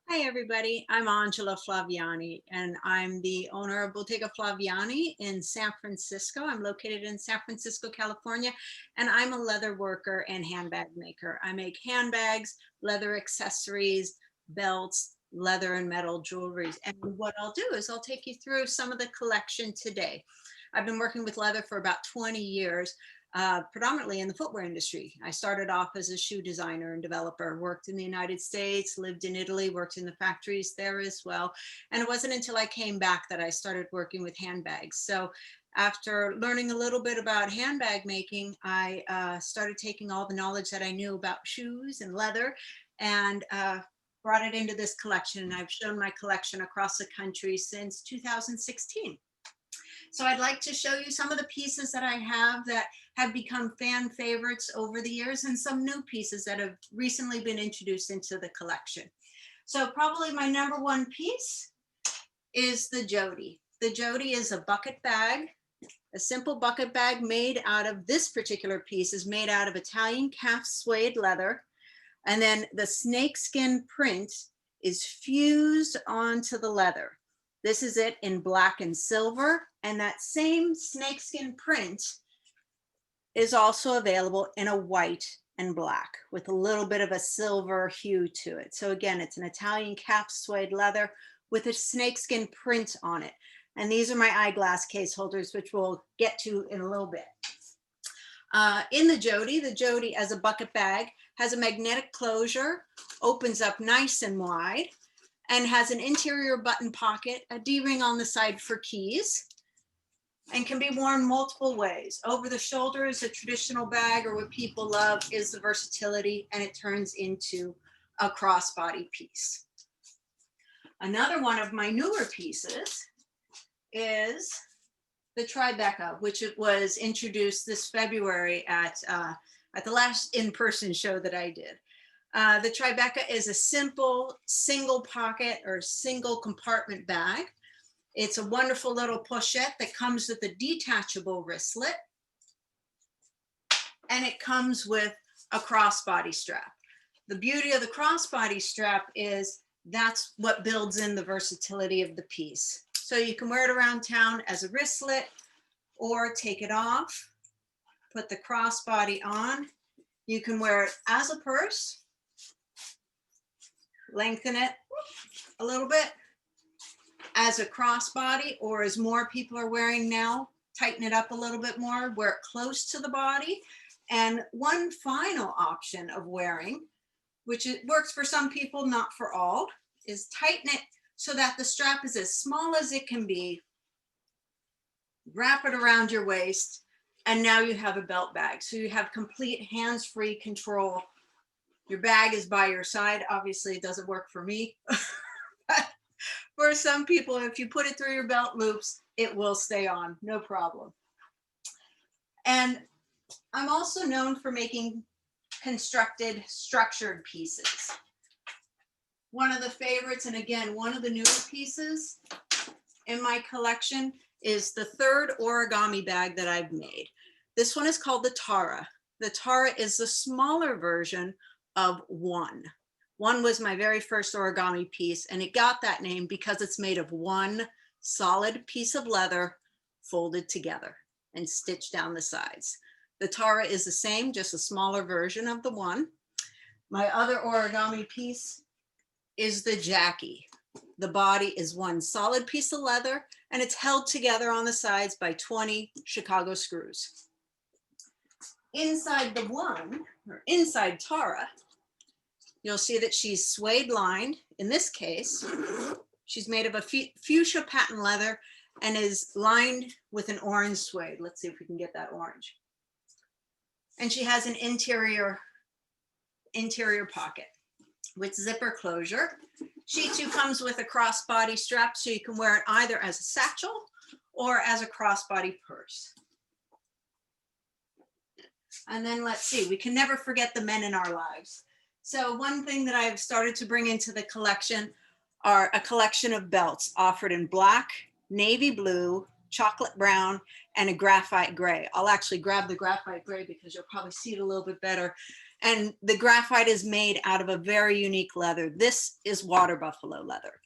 Hi, everybody. I'm Angela Flaviani, and I'm the owner of Bottega Flaviani in San Francisco. I'm located in San Francisco, California, and I'm a leather worker and handbag maker. I make handbags, leather accessories, belts, leather and metal jewelry. And what I'll do is I'll take you through some of the collection today. I've been working with leather for about 20 years. Predominantly in the footwear industry. I started off as a shoe designer and developer, worked in the United States, lived in Italy, worked in the factories there as well. And it wasn't until I came back that I started working with handbags. So after learning a little bit about handbag making, I started taking all the knowledge that I knew about shoes and leather and brought it into this collection, and I've shown my collection across the country since 2016. So I'd like to show you some of the pieces that I have that have become fan favorites over the years, and some new pieces that have recently been introduced into the collection. So probably my number one piece is the Jody. The Jody is a bucket bag, a simple bucket bag made out of, this particular piece is made out of Italian calf suede leather. And then the snakeskin print is fused onto the leather. This is it in black and silver. And that same snakeskin print is also available in a white and black with a little bit of a silver hue to it. So again, it's an Italian calf suede leather with a snakeskin print on it. And these are my eyeglass case holders, which we'll get to in a little bit. In the Jody as a bucket bag has a magnetic closure, opens up nice and wide, and has an interior button pocket, a D-ring on the side for keys, and can be worn multiple ways. Over the shoulder is a traditional bag, or what people love is the versatility, and it turns into a crossbody piece. Another one of my newer pieces is the Tribeca, which it was introduced this February at the last in-person show that I did. The Tribeca is a simple single pocket or single compartment bag. It's a wonderful little pochette that comes with a detachable wristlet, and it comes with a crossbody strap. The beauty of the crossbody strap is that's what builds in the versatility of the piece. So you can wear it around town as a wristlet, or take it off, put the crossbody on. You can wear it as a purse, lengthen it a little bit, as a crossbody, or as more people are wearing now, tighten it up a little bit more, wear it close to the body. And one final option of wearing, which it works for some people, not for all, is tighten it so that the strap is as small as it can be, wrap it around your waist, and now you have a belt bag. So you have complete hands-free control. Your bag is by your side. Obviously, it doesn't work for me. But for some people, if you put it through your belt loops, it will stay on, no problem. And I'm also known for making constructed, structured pieces. One of the favorites, and again, one of the newer pieces in my collection, is the third origami bag that I've made. This one is called the Tara. The Tara is the smaller version of One. One was my very first origami piece, and it got that name because it's made of one solid piece of leather folded together and stitched down the sides. The Tara is the same, just a smaller version of the One. My other origami piece is the Jackie. The body is one solid piece of leather, and it's held together on the sides by 20 Chicago screws. Inside the One, or inside Tara, you'll see that she's suede lined. In this case, she's made of a fuchsia patent leather and is lined with an orange suede. Let's see if we can get that orange. And she has an interior pocket with zipper closure. She too comes with a crossbody strap, so you can wear it either as a satchel or as a crossbody purse. And then let's see, we can never forget the men in our lives. So one thing that I've started to bring into the collection are a collection of belts offered in black, navy blue, chocolate brown, and a graphite gray. I'll actually grab the graphite gray because you'll probably see it a little bit better. And the graphite is made out of a very unique leather. This is water buffalo leather.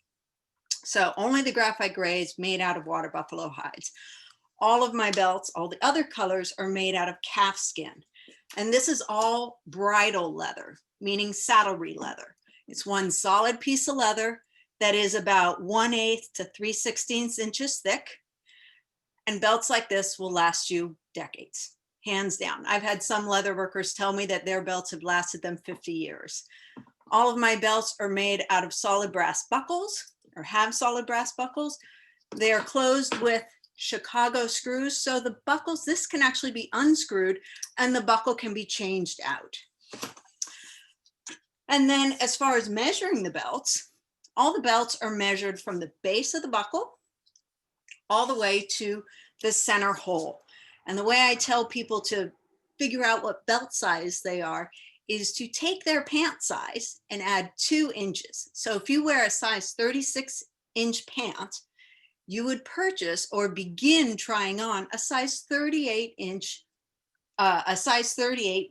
So only the graphite gray is made out of water buffalo hides. All of my belts, all the other colors, are made out of calf skin. And this is all bridle leather, meaning saddlery leather. It's one solid piece of leather that is about 1/8 to 3/16 inches thick. And belts like this will last you decades, hands down. I've had some leather workers tell me that their belts have lasted them 50 years. All of my belts are made out of solid brass buckles, or have solid brass buckles. They are closed with Chicago screws. So the buckles, this can actually be unscrewed and the buckle can be changed out. And then as far as measuring the belts, all the belts are measured from the base of the buckle all the way to the center hole. And the way I tell people to figure out what belt size they are is to take their pant size and add 2 inches. So if you wear a size 36-inch pant, you would purchase or begin trying on a size 38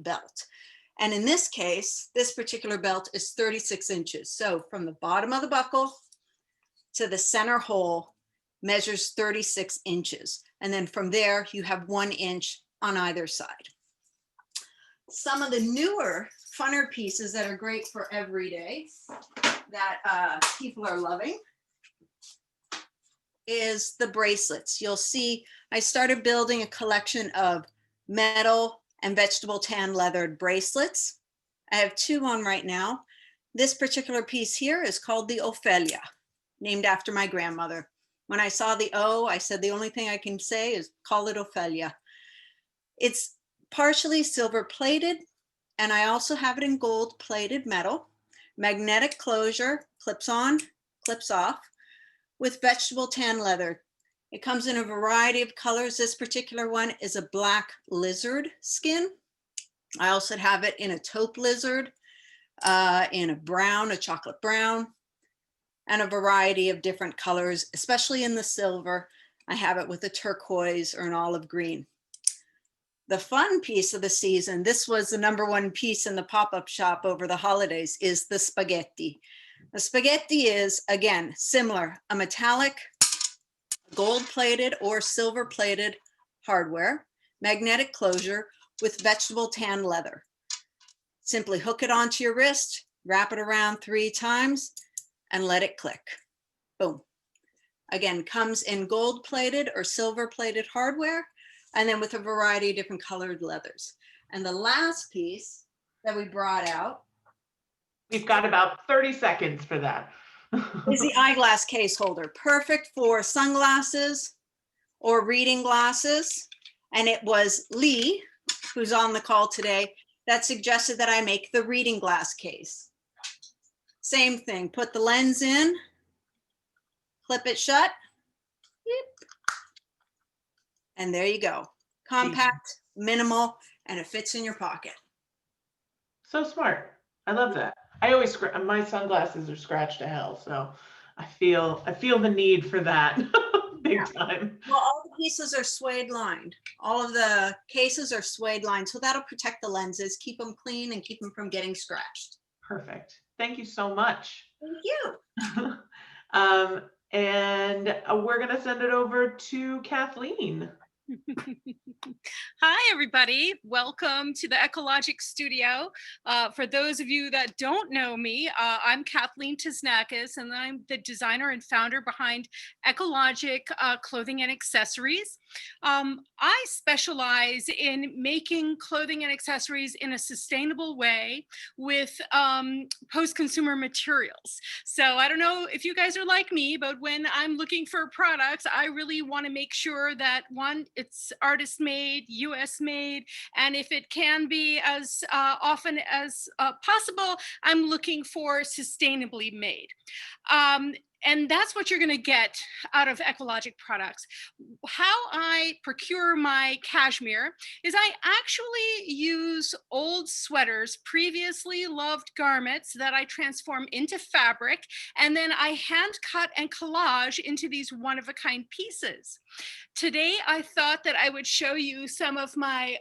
belt. And in this case, this particular belt is 36 inches. So from the bottom of the buckle to the center hole measures 36 inches. And then from there, you have 1 inch on either side. Some of the newer, funner pieces that are great for every day that people are loving is the bracelets. You'll see I started building a collection of metal and vegetable tan leathered bracelets. I have 2 on right now. This particular piece here is called the Ophelia, named after my grandmother. When I saw the O, I said the only thing I can say is call it Ophelia. It's partially silver plated, and I also have it in gold plated metal, magnetic closure, clips on, clips off, with vegetable tan leather. It comes in a variety of colors. This particular one is a black lizard skin. I also have it in a taupe lizard, in a brown, a chocolate brown, and a variety of different colors, especially in the silver. I have it with a turquoise or an olive green. The fun piece of the season, this was the #1 piece in the pop-up shop over the holidays, is the spaghetti. The spaghetti is, again, similar, a metallic, gold-plated or silver-plated hardware, magnetic closure with vegetable tan leather. Simply hook it onto your wrist, wrap it around 3 times, and let it click. Boom. Again, comes in gold-plated or silver-plated hardware, and then with a variety of different colored leathers. And the last piece that we brought out, we've got about 30 seconds for that, is the eyeglass case holder. Perfect for sunglasses or reading glasses. And it was Lee, who's on the call today, that suggested that I make the reading glass case. Same thing, put the lens in, clip it shut, and there you go. Compact, minimal, and it fits in your pocket. So smart. I love that. I always my sunglasses are scratched to hell, so I feel the need for that big time. Well, all the pieces are suede lined. All of the cases are suede lined, so that'll protect the lenses, keep them clean, and keep them from getting scratched. Perfect. Thank you so much. Thank you. And we're gonna send it over to Kathleen. Hi, everybody. Welcome to the Ekologic studio. For those of you that don't know me, I'm Kathleen Tisnakis, and I'm the designer and founder behind Ekologic clothing and accessories. I specialize in making clothing and accessories in a sustainable way with post-consumer materials. So I don't know if you guys are like me, but when I'm looking for products, I really want to make sure that, one, it's artist made, US made, and if it can be as often as possible, I'm looking for sustainably made. And that's what you're going to get out of Ekologic products. How I procure my cashmere is I actually use old sweaters, previously loved garments that I transform into fabric, and then I hand cut and collage into these one-of-a-kind pieces. Today, I thought that I would show you some of my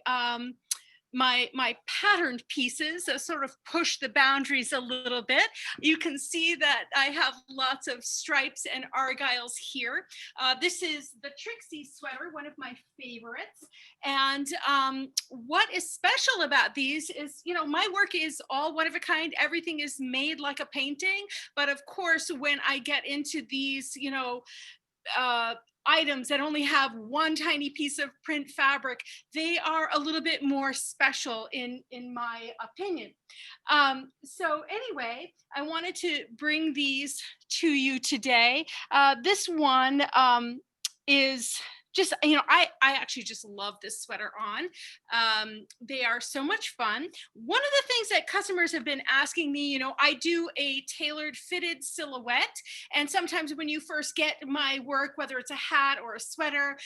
my patterned pieces, sort of push the boundaries a little bit. You can see that I have lots of stripes and argyles here. This is the Trixie sweater, one of my favorites. And what is special about these is, you know, my work is all one of a kind. Everything is made like a painting. But of course, when I get into these, you know, items that only have one tiny piece of print fabric, they are a little bit more special in my opinion. So anyway, I wanted to bring these to you today. This one is just, you know, I actually just love this sweater on. They are so much fun. One of the things that customers have been asking me, you know, I do a tailored fitted silhouette. And sometimes when you first get my work, whether it's a hat or a sweater,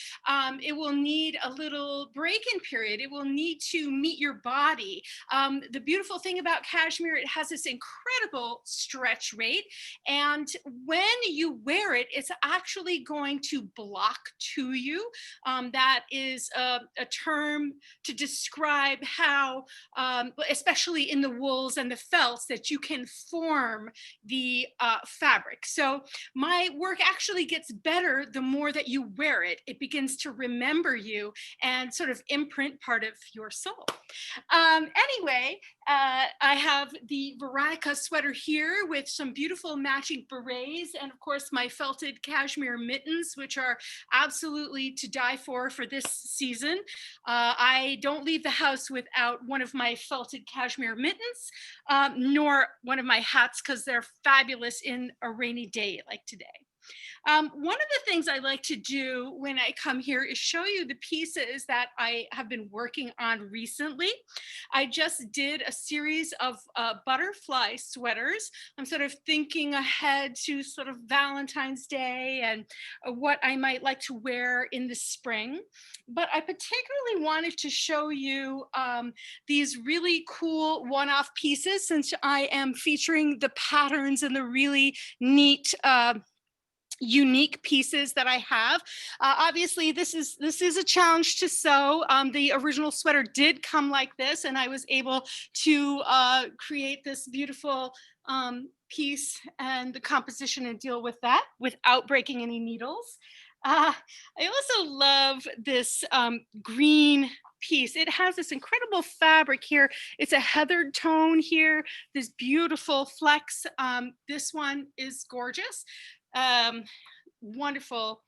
it will need a little break-in period. It will need to meet your body. The beautiful thing about cashmere, it has this incredible stretch rate. And when you wear it, it's actually going to block to you. That is a term to describe how, especially in the wools and the felts, that you can form the fabric. So my work actually gets better the more that you wear it. It begins to remember you and sort of imprint part of your soul. Anyway, I have the Veronica sweater here with some beautiful matching berets, and of course my felted cashmere mittens, which are absolutely to die for this season. I don't leave the house without one of my felted cashmere mittens, nor one of my hats, because they're fabulous in a rainy day like today. One of the things I like to do when I come here is show you the pieces that I have been working on recently. I just did a series of butterfly sweaters. I'm sort of thinking ahead to sort of Valentine's Day and what I might like to wear in the spring. But I particularly wanted to show you these really cool one-off pieces, since I am featuring the patterns and the really neat unique pieces that I have. Obviously, this is a challenge to sew. The original sweater did come like this, and I was able to create this beautiful piece and the composition and deal with that without breaking any needles. I also love this green piece. It has this incredible fabric here. It's a heathered tone here, this beautiful flex. This one is gorgeous. Wonderful,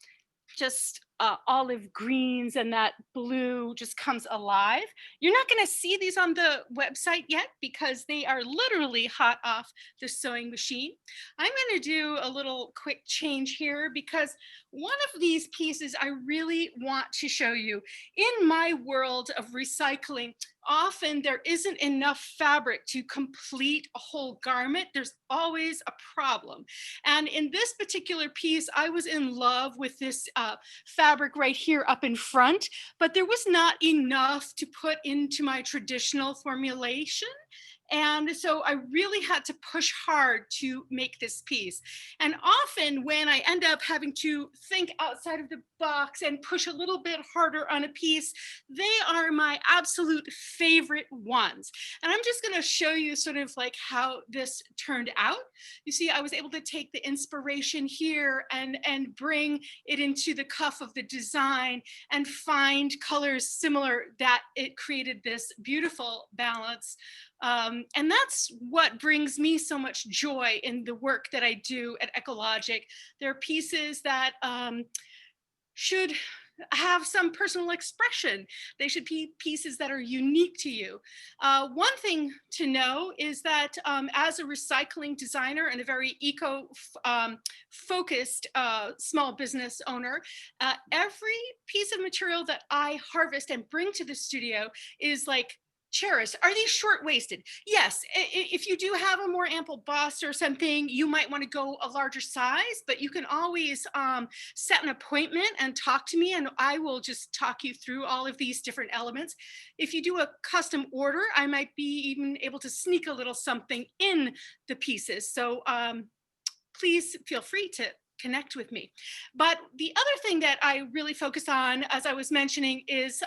just olive greens, and that blue just comes alive. You're not going to see these on the website yet because they are literally hot off the sewing machine. I'm going to do a little quick change here because one of these pieces I really want to show you. In my world of recycling, often there isn't enough fabric to complete a whole garment. There's always a problem. And in this particular piece, I was in love with this fabric right here up in front, but there was not enough to put into my traditional formulation. And so I really had to push hard to make this piece. And often when I end up having to think outside of the box and push a little bit harder on a piece, they are my absolute favorite ones. And I'm just going to show you sort of like how this turned out. You see, I was able to take the inspiration here and bring it into the cuff of the design and find colors similar, that it created this beautiful balance. And that's what brings me so much joy in the work that I do at Ekologic. There are pieces that should have some personal expression. They should be pieces that are unique to you. One thing to know is that as a recycling designer and a very eco-focused small business owner, every piece of material that I harvest and bring to the studio is like cherished. Are these short-waisted? Yes. If you do have a more ample bust or something, you might want to go a larger size, but you can always set an appointment and talk to me, and I will just talk you through all of these different elements. If you do a custom order, I might be even able to sneak a little something in the pieces. So please feel free to connect with me. But the other thing that I really focus on, as I was mentioning, is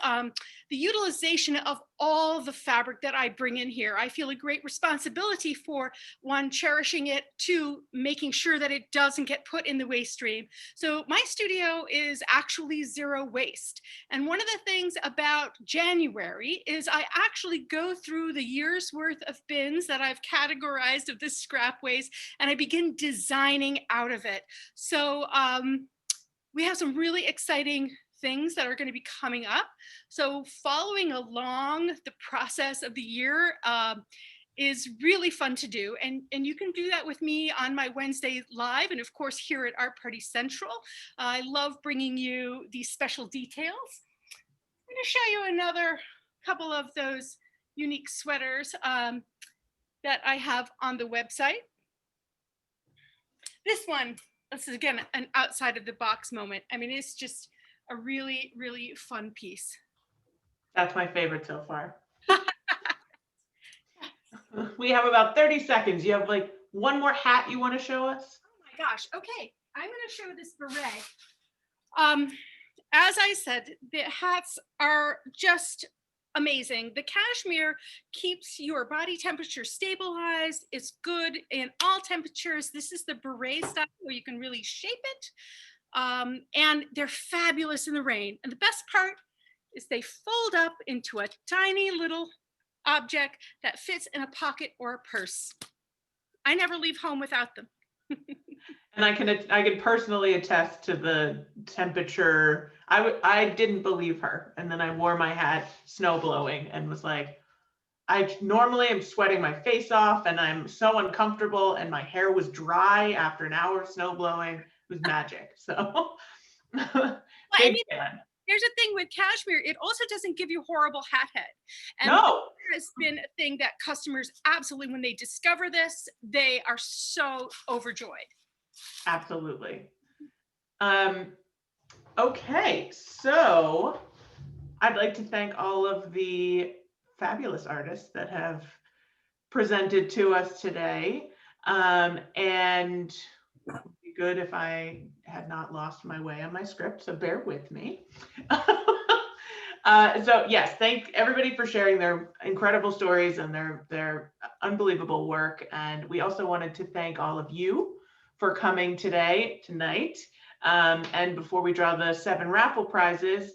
the utilization of all the fabric that I bring in here. I feel a great responsibility for, one, cherishing it, two, making sure that it doesn't get put in the waste stream. So my studio is actually zero waste. And one of the things about January is I actually go through the year's worth of bins that I've categorized of this scrap waste, and I begin designing out of it. So we have some really exciting things that are going to be coming up. So following along the process of the year, is really fun to do. And you can do that with me on my Wednesday live, and of course here at Art Party Central. I love bringing you these special details. I'm going to show you another couple of those unique sweaters that I have on the website. This one, this is again an outside of the box moment. I mean, it's just a really, really fun piece. That's my favorite so far. We have about 30 seconds. You have like one more hat you want to show us? Oh my gosh. Okay. I'm going to show this beret. As I said, the hats are just amazing. The cashmere keeps your body temperature stabilized. It's good in all temperatures. This is the beret style where you can really shape it. And they're fabulous in the rain. And the best part is they fold up into a tiny little object that fits in a pocket or a purse. I never leave home without them. And I can personally attest to the temperature. I didn't believe her, and then I wore my hat snow blowing and was like, I normally am sweating my face off and I'm so uncomfortable, and my hair was dry after an hour of snow blowing. It was magic. So big fan. Here's the thing with cashmere, it also doesn't give you horrible hat head. And no. Has been a thing that customers absolutely, when they discover this, they are so overjoyed. Absolutely. Okay, so I'd like to thank all of the fabulous artists that have presented to us today. And it would be good if I had not lost my way on my script, so bear with me. So yes, thank everybody for sharing their incredible stories and their unbelievable work. And we also wanted to thank all of you for coming tonight. And before we draw the 7 raffle prizes,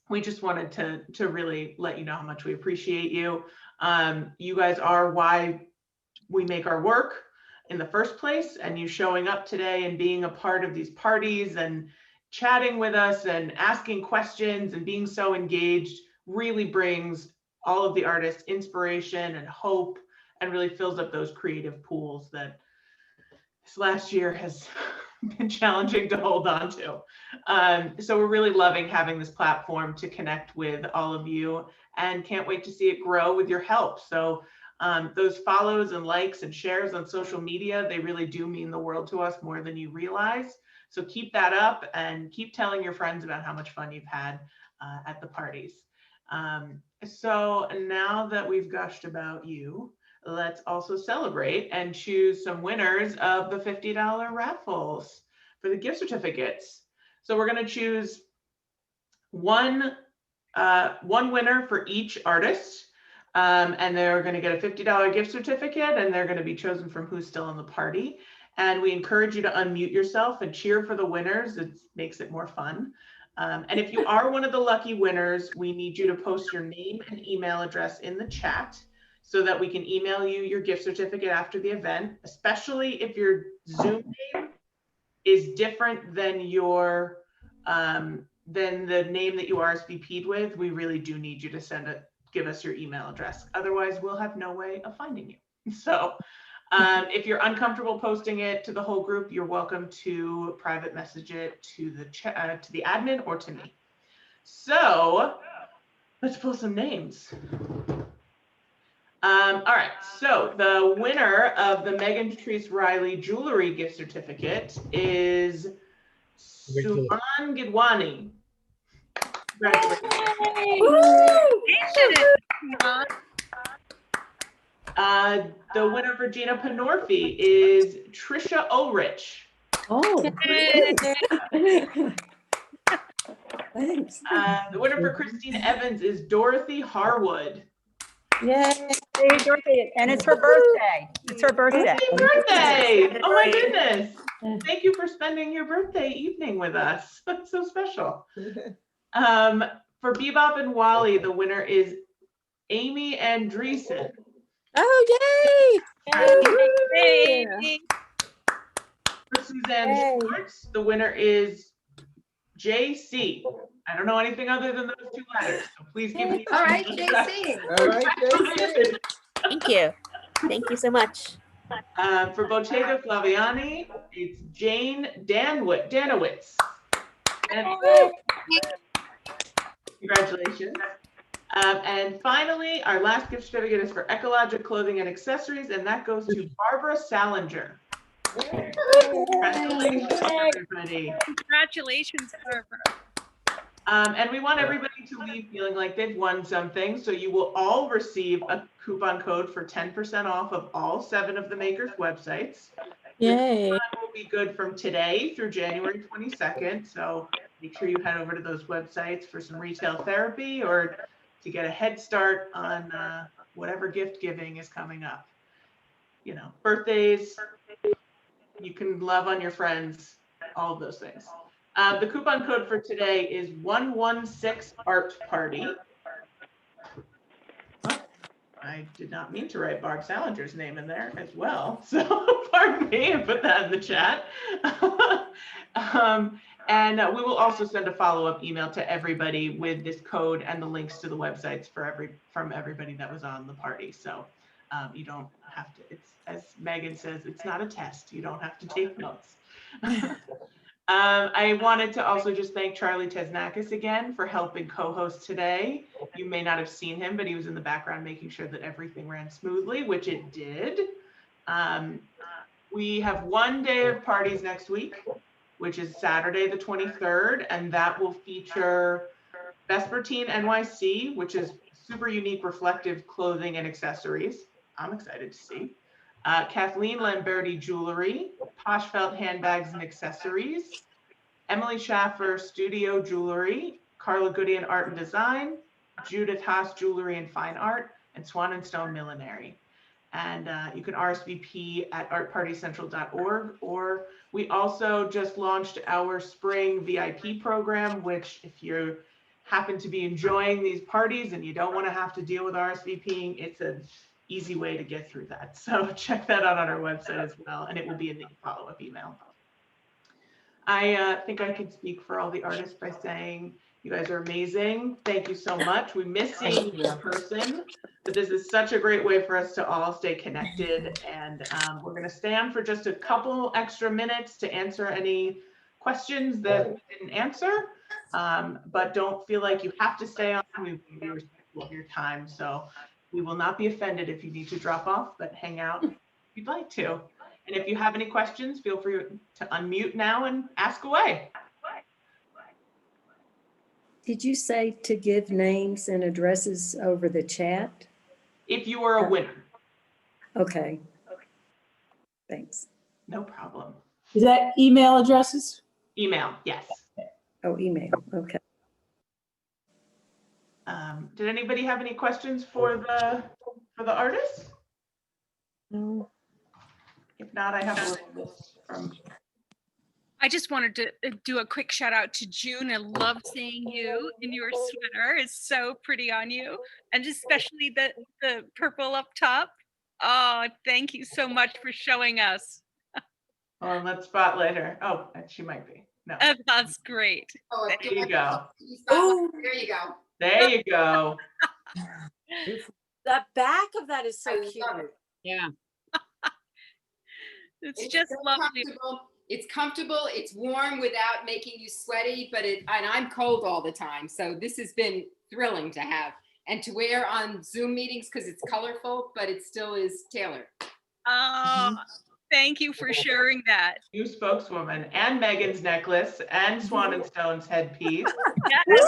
we just wanted to really let you know how much we appreciate you. You guys are why we make our work in the first place, and you showing up today and being a part of these parties and chatting with us and asking questions and being so engaged really brings all of the artists inspiration and hope, and really fills up those creative pools that this last year has been challenging to hold on to. So we're really loving having this platform to connect with all of you, and can't wait to see it grow with your help. So those follows and likes and shares on social media, they really do mean the world to us, more than you realize. So keep that up and keep telling your friends about how much fun you've had at the parties. So now that we've gushed about you, let's also celebrate and choose some winners of the $50 raffles for the gift certificates. So we're going to choose one winner for each artist. And they're going to get a $50 gift certificate, and they're going to be chosen from who's still in the party. And we encourage you to unmute yourself and cheer for the winners. It makes it more fun. And if you are one of the lucky winners, we need you to post your name and email address in the chat so that we can email you your gift certificate after the event, especially if your Zoom name is different than your than the name that you RSVP'd with. We really do need you to give us your email address. Otherwise, we'll have no way of finding you. So if you're uncomfortable posting it to the whole group, you're welcome to private message it to the admin or to me. So let's pull some names. All right, so the winner of the Meghan Patrice Riley jewelry gift certificate is Suzanne Gidwani. The winner for Gina Pannorfi is Trisha Ulrich. Oh, thanks. The winner for Christine Evans is Dorothy Harwood. Yay. Hey, Dorothy, and it's her birthday. It's her birthday. Happy birthday! Oh my goodness. Thank you for spending your birthday evening with us. That's so special. For Beebop and Wally, the winner is Amy Andreessen. Oh, yay! Hey. For Suzanne Schwartz, the winner is JC. I don't know anything other than those 2 letters, so please give me. All right, JC. All right, JC. Thank you. Thank you so much. For Bottega Flaviani, it's Jane Danowitz. Congratulations. And finally, our last gift certificate is for Ekologic clothing and accessories, and that goes to Barbara Salinger. Congratulations, everybody. Congratulations, Barbara. And we want everybody to leave feeling like they've won something. So you will all receive a coupon code for 10% off of all 7 of the makers' websites. Yay. This coupon will be good from today through January 22nd. So make sure you head over to those websites for some retail therapy or to get a head start on whatever gift giving is coming up. You know, birthdays, you can love on your friends, all of those things. The coupon code for today is 116 Art Party. Oh, I did not mean to write Barb Salinger's name in there as well. So pardon me, I put that in the chat. And we will also send a follow-up email to everybody with this code and the links to the websites from everybody that was on the party. So you don't have to, it's, as Megan says, it's not a test. You don't have to take notes. I wanted to also just thank Charlie Tesnakis again for helping co-host today. You may not have seen him, but he was in the background making sure that everything ran smoothly, which it did. We have one day of parties next week, which is Saturday the 23rd, and that will feature Vespertine NYC, which is super unique reflective clothing and accessories. I'm excited to see. Kathleen Lamberti Jewelry, Poshfelt Handbags and Accessories, Emily Schaffer Studio Jewelry, Carla Goodian Art and Design, Judith Haas Jewelry and Fine Art, and Swan and Stone Millinery. And you can RSVP at artpartycentral.org, or we also just launched our spring VIP program, which if you happen to be enjoying these parties and you don't want to have to deal with RSVPing, it's an easy way to get through that. So check that out on our website as well, and it will be in the follow-up email. I think I can speak for all the artists by saying you guys are amazing. Thank you so much. We miss seeing you in person, but this is such a great way for us to all stay connected. And we're going to stay on for just a couple extra minutes to answer any questions that we didn't answer. But don't feel like you have to stay on. We will be respectful of your time. So we will not be offended if you need to drop off, but hang out if you'd like to. And if you have any questions, feel free to unmute now and ask away. Did you say to give names and addresses over the chat? If you are a winner. Okay. Thanks. No problem. Is that email addresses? Email, yes. Oh, email. Okay. Did anybody have any questions for the artists? No. If not, I have a little list from. I just wanted to do a quick shout out to June. I love seeing you in your sweater. It's so pretty on you, and especially the purple up top. Oh, thank you so much for showing us. Oh, let's spotlight her. Oh, she might be. No. That's great. Oh, there you go. Oh, there you go. There you go. That back of that is so cute. Yeah. It's just lovely. It's comfortable, it's warm without making you sweaty, and I'm cold all the time. So this has been thrilling to have and to wear on Zoom meetings because it's colorful, but it still is tailored. Oh, thank you for sharing that. New spokeswoman, and Megan's necklace, and Swan and Stone's headpiece. Yes.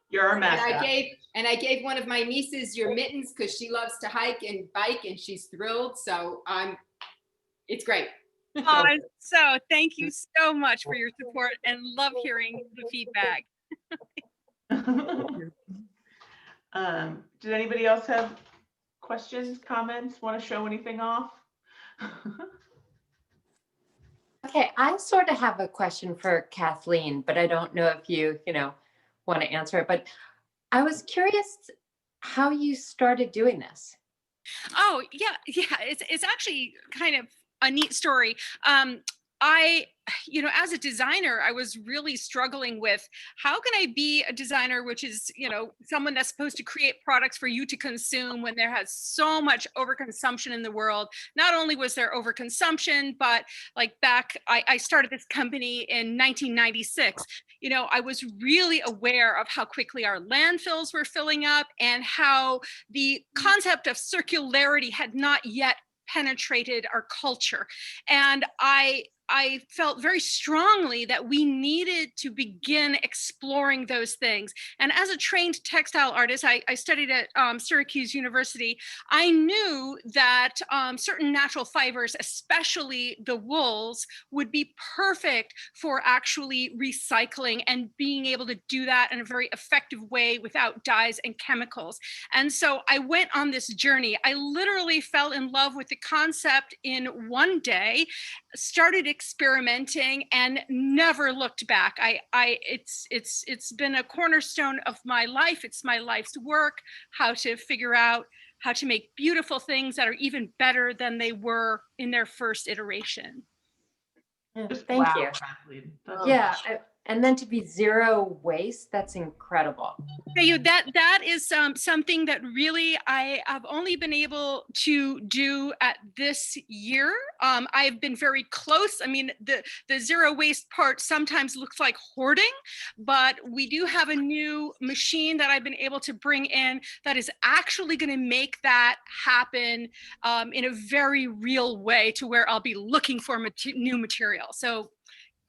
You're our mascot. And I gave one of my nieces your mittens because she loves to hike and bike and she's thrilled. So it's great. Oh, so thank you so much for your support and love hearing the feedback. Did anybody else have questions, comments, want to show anything off? Okay, I sort of have a question for Kathleen, but I don't know if you want to answer it. But I was curious how you started doing this. Oh, yeah. It's actually kind of a neat story. as a designer, I was really struggling with how can I be a designer, which is, someone that's supposed to create products for you to consume when there has so much overconsumption in the world. Not only was there overconsumption, but like I started this company in 1996. I was really aware of how quickly our landfills were filling up and how the concept of circularity had not yet penetrated our culture. And I felt very strongly that we needed to begin exploring those things. And as a trained textile artist, I studied at Syracuse University. I knew that certain natural fibers, especially the wools, would be perfect for actually recycling and being able to do that in a very effective way without dyes and chemicals. And so I went on this journey. I literally fell in love with the concept in one day, started experimenting and never looked back. It's been a cornerstone of my life. It's my life's work, how to figure out how to make beautiful things that are even better than they were in their first iteration. Thank you. Kathleen. And then to be zero waste, that's incredible. That is something that really I have only been able to do at this year. I've been very close. I mean, the zero waste part sometimes looks like hoarding, but we do have a new machine that I've been able to bring in that is actually going to make that happen in a very real way, to where I'll be looking for new material. So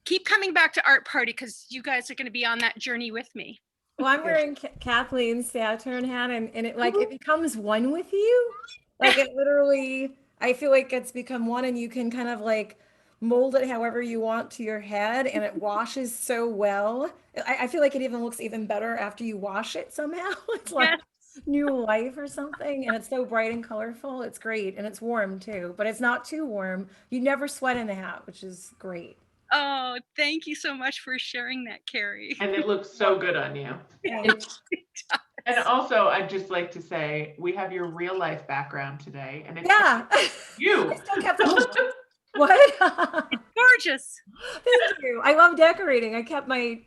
keep coming back to Art Party, because you guys are going to be on that journey with me. Well, I'm wearing Kathleen's Saturn hat, and it becomes one with you. Like it literally, I feel like it's become one, and you can kind of like mold it however you want to your head, and it washes so well. I feel like it even looks even better after you wash it somehow. It's like new life or something, and it's so bright and colorful. It's great, and it's warm too, but it's not too warm. You never sweat in the hat, which is great. Oh, thank you so much for sharing that, Carrie. And it looks so good on you. And also, I'd just like to say, we have your real life background today, and it's you. I still kept what? It's gorgeous. Thank you. I love decorating. I kept my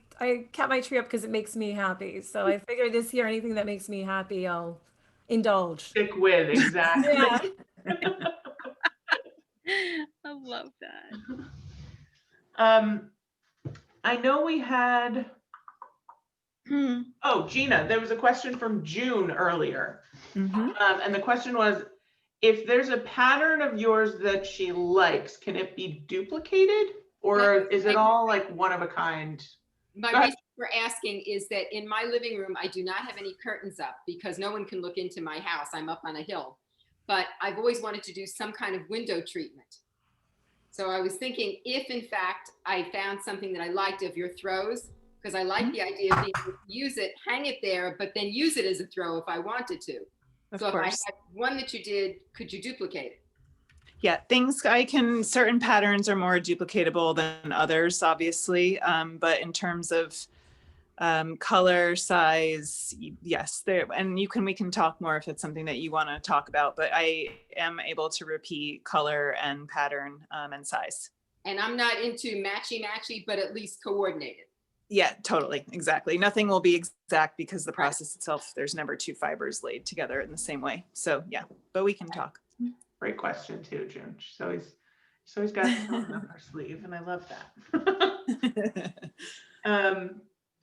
tree up because it makes me happy. So I figured this year, anything that makes me happy, I'll indulge. Stick with, exactly. I love that. I know we had, Gina, there was a question from June earlier. And the question was, if there's a pattern of yours that she likes, can it be duplicated, or is it all like one of a kind? My reason for asking is that in my living room, I do not have any curtains up because no one can look into my house. I'm up on a hill, but I've always wanted to do some kind of window treatment. So I was thinking, if in fact I found something that I liked of your throws, because I like the idea of being able to use it, hang it there, but then use it as a throw if I wanted to. So if I had one that you did, could you duplicate it? Yeah, certain patterns are more duplicatable than others, obviously. But in terms of color, size, yes, and we can talk more if it's something that you want to talk about, but I am able to repeat color and pattern and size. And I'm not into matchy, but at least coordinated. Yeah, totally. Exactly. Nothing will be exact because the process itself, there's never two fibers laid together in the same way. So yeah, but we can talk. Great question too, June. She's always got something up her sleeve, and I love that.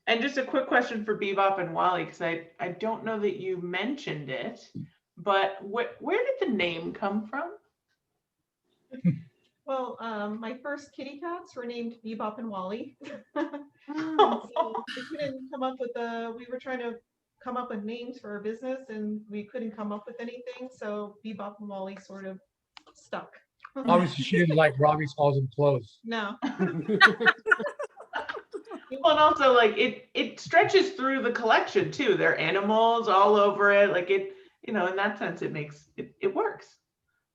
And just a quick question for Beebop and Wally, because I don't know that you mentioned it, but where did the name come from? Well, my first kitty cats were named Beebop and Wally. So we couldn't come up with we were trying to come up with names for our business, and we couldn't come up with anything. So Beebop and Wally sort of stuck. Obviously, she didn't like Robbie's Halls and Clothes. No. Well, and also like it stretches through the collection too. There are animals all over it. Like it, in that sense, it works.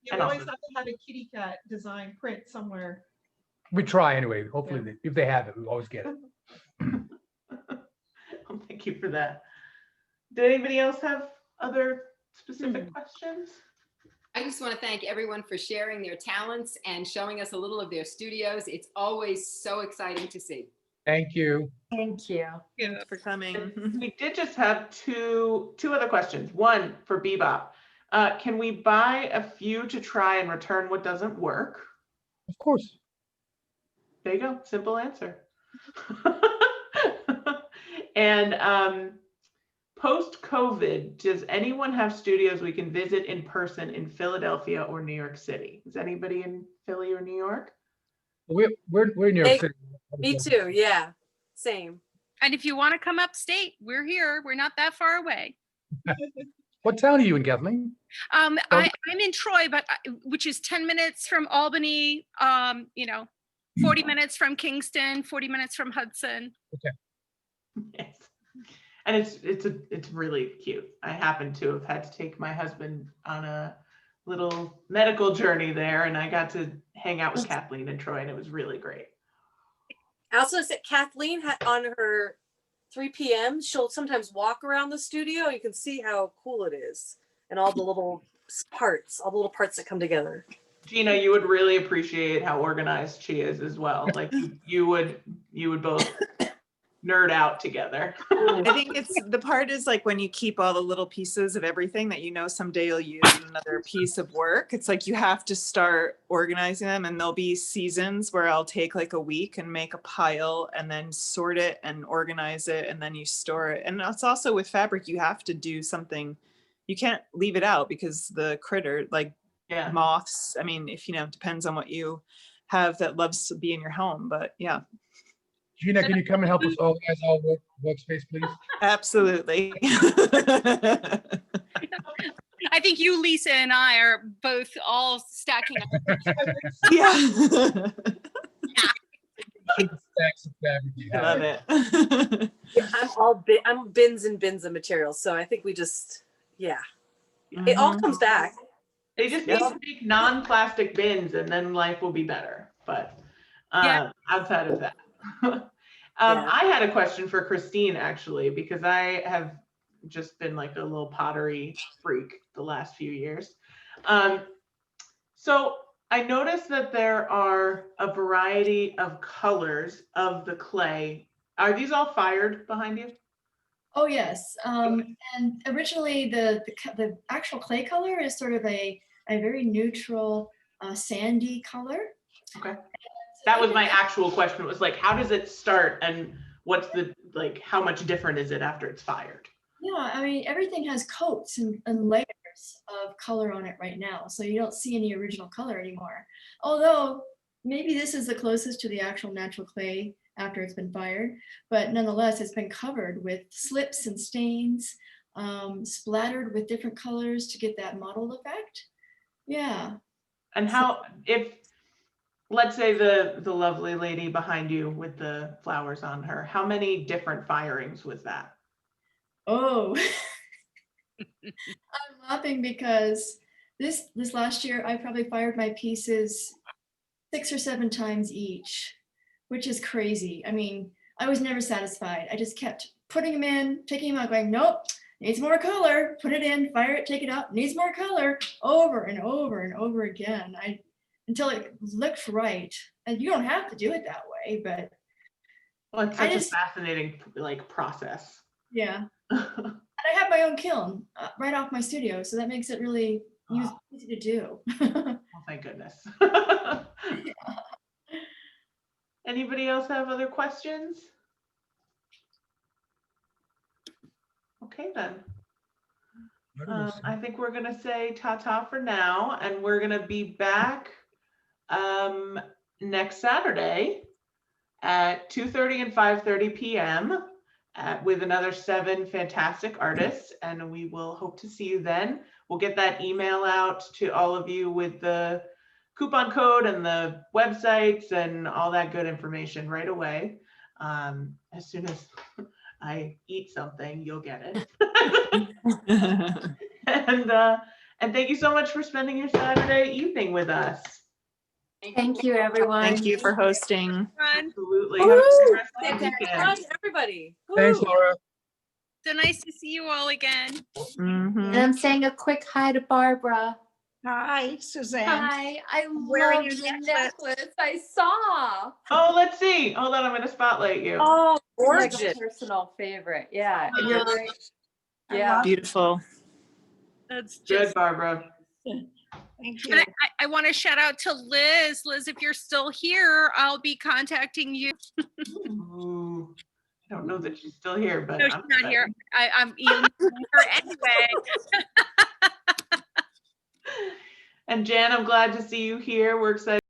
You always have to have a kitty cat design print somewhere. We try anyway. Hopefully, if they have it, we always get it. Well, thank you for that. Did anybody else have other specific questions? I just want to thank everyone for sharing their talents and showing us a little of their studios. It's always so exciting to see. Thank you. Thank you. Thanks for coming. We did just have two other questions. One for Beebop. Can we buy a few to try and return what doesn't work? Of course. There you go. Simple answer. And post-COVID, does anyone have studios we can visit in person in Philadelphia or New York City? Is anybody in Philly or New York? We're in New York City. Me too. Yeah. Same. And if you want to come upstate, we're here. We're not that far away. What town are you in, Kathleen? I'm in Troy, but which is 10 minutes from Albany, 40 minutes from Kingston, 40 minutes from Hudson. Okay. Yes. And it's really cute. I happen to have had to take my husband on a little medical journey there, and I got to hang out with Kathleen and Troy, and it was really great. I also said Kathleen had on her 3 p.m. she'll sometimes walk around the studio. You can see how cool it is and all the little parts that come together. Gina, you would really appreciate how organized she is as well. Like you would both nerd out together. I think the part is like when you keep all the little pieces of everything that you know someday you'll use in another piece of work. It's like you have to start organizing them, and there'll be seasons where I'll take like a week and make a pile and then sort it and organize it, and then you store it. And it's also with fabric, you have to do something. You can't leave it out because the critter, like moths, I mean, if depends on what you have that loves to be in your home, but yeah. Gina, can you come and help us organize our workspace, please? Absolutely. I think you, Lisa, and I are both all stacking up. Yeah. Stacks of fabric. I love it. I'm bins and bins of materials. So I think we just, it all comes back. They just need to make non-plastic bins, and then life will be better. But outside of that. I had a question for Christine, actually, because I have just been like a little pottery freak the last few years. So I noticed that there are a variety of colors of the clay. Are these all fired behind you? Oh yes, and originally the actual clay color is sort of a very neutral sandy color. Okay. That was my actual question. It was like, how does it start, and what's how much different is it after it's fired? Yeah, I mean, everything has coats and layers of color on it right now. So you don't see any original color anymore. Although maybe this is the closest to the actual natural clay after it's been fired, but nonetheless, it's been covered with slips and stains, splattered with different colors to get that mottled effect. Yeah. And how, let's say the lovely lady behind you with the flowers on her, how many different firings was that? Oh, I'm laughing because this last year, I probably fired my pieces 6 or 7 times each, which is crazy. I mean, I was never satisfied. I just kept putting them in, taking them out, going, nope, needs more color, put it in, fire it, take it out, needs more color, over and over and over again. Until it looked right. And you don't have to do it that way, but. Well, it's such a fascinating process. Yeah. And I have my own kiln right off my studio, so that makes it really easy to do. Oh, thank goodness. Anybody else have other questions? Okay, then. I think we're going to say ta-ta for now, and we're going to be back next Saturday at 2:30 and 5:30 p.m. With another 7 fantastic artists, and we will hope to see you then. We'll get that email out to all of you with the coupon code and the websites and all that good information right away. As soon as I eat something, you'll get it. And thank you so much for spending your Saturday evening with us. Thank you, everyone. Thank you for hosting. Absolutely. Have a good rest of the weekend. Bye, everybody. Thanks, Woo. Laura. So nice to see you all again. And I'm saying a quick hi to Barbara. Hi, Suzanne. Hi, I Wearing love your the necklace. necklace. I saw. Oh, let's see. Hold on, I'm gonna spotlight you. Oh, like Gorgeous. a personal favorite. Yeah. And you're you're right. I Yeah. love- Beautiful. That's Good, just. Barbara. Thank you. And I want to shout out to Liz. Liz, if you're still here, I'll be contacting you. Ooh, I don't know that she's still here, but No, she's I'm not here. excited. I'm emailing her anyway. And Jan, I'm glad to see you here. We're excited.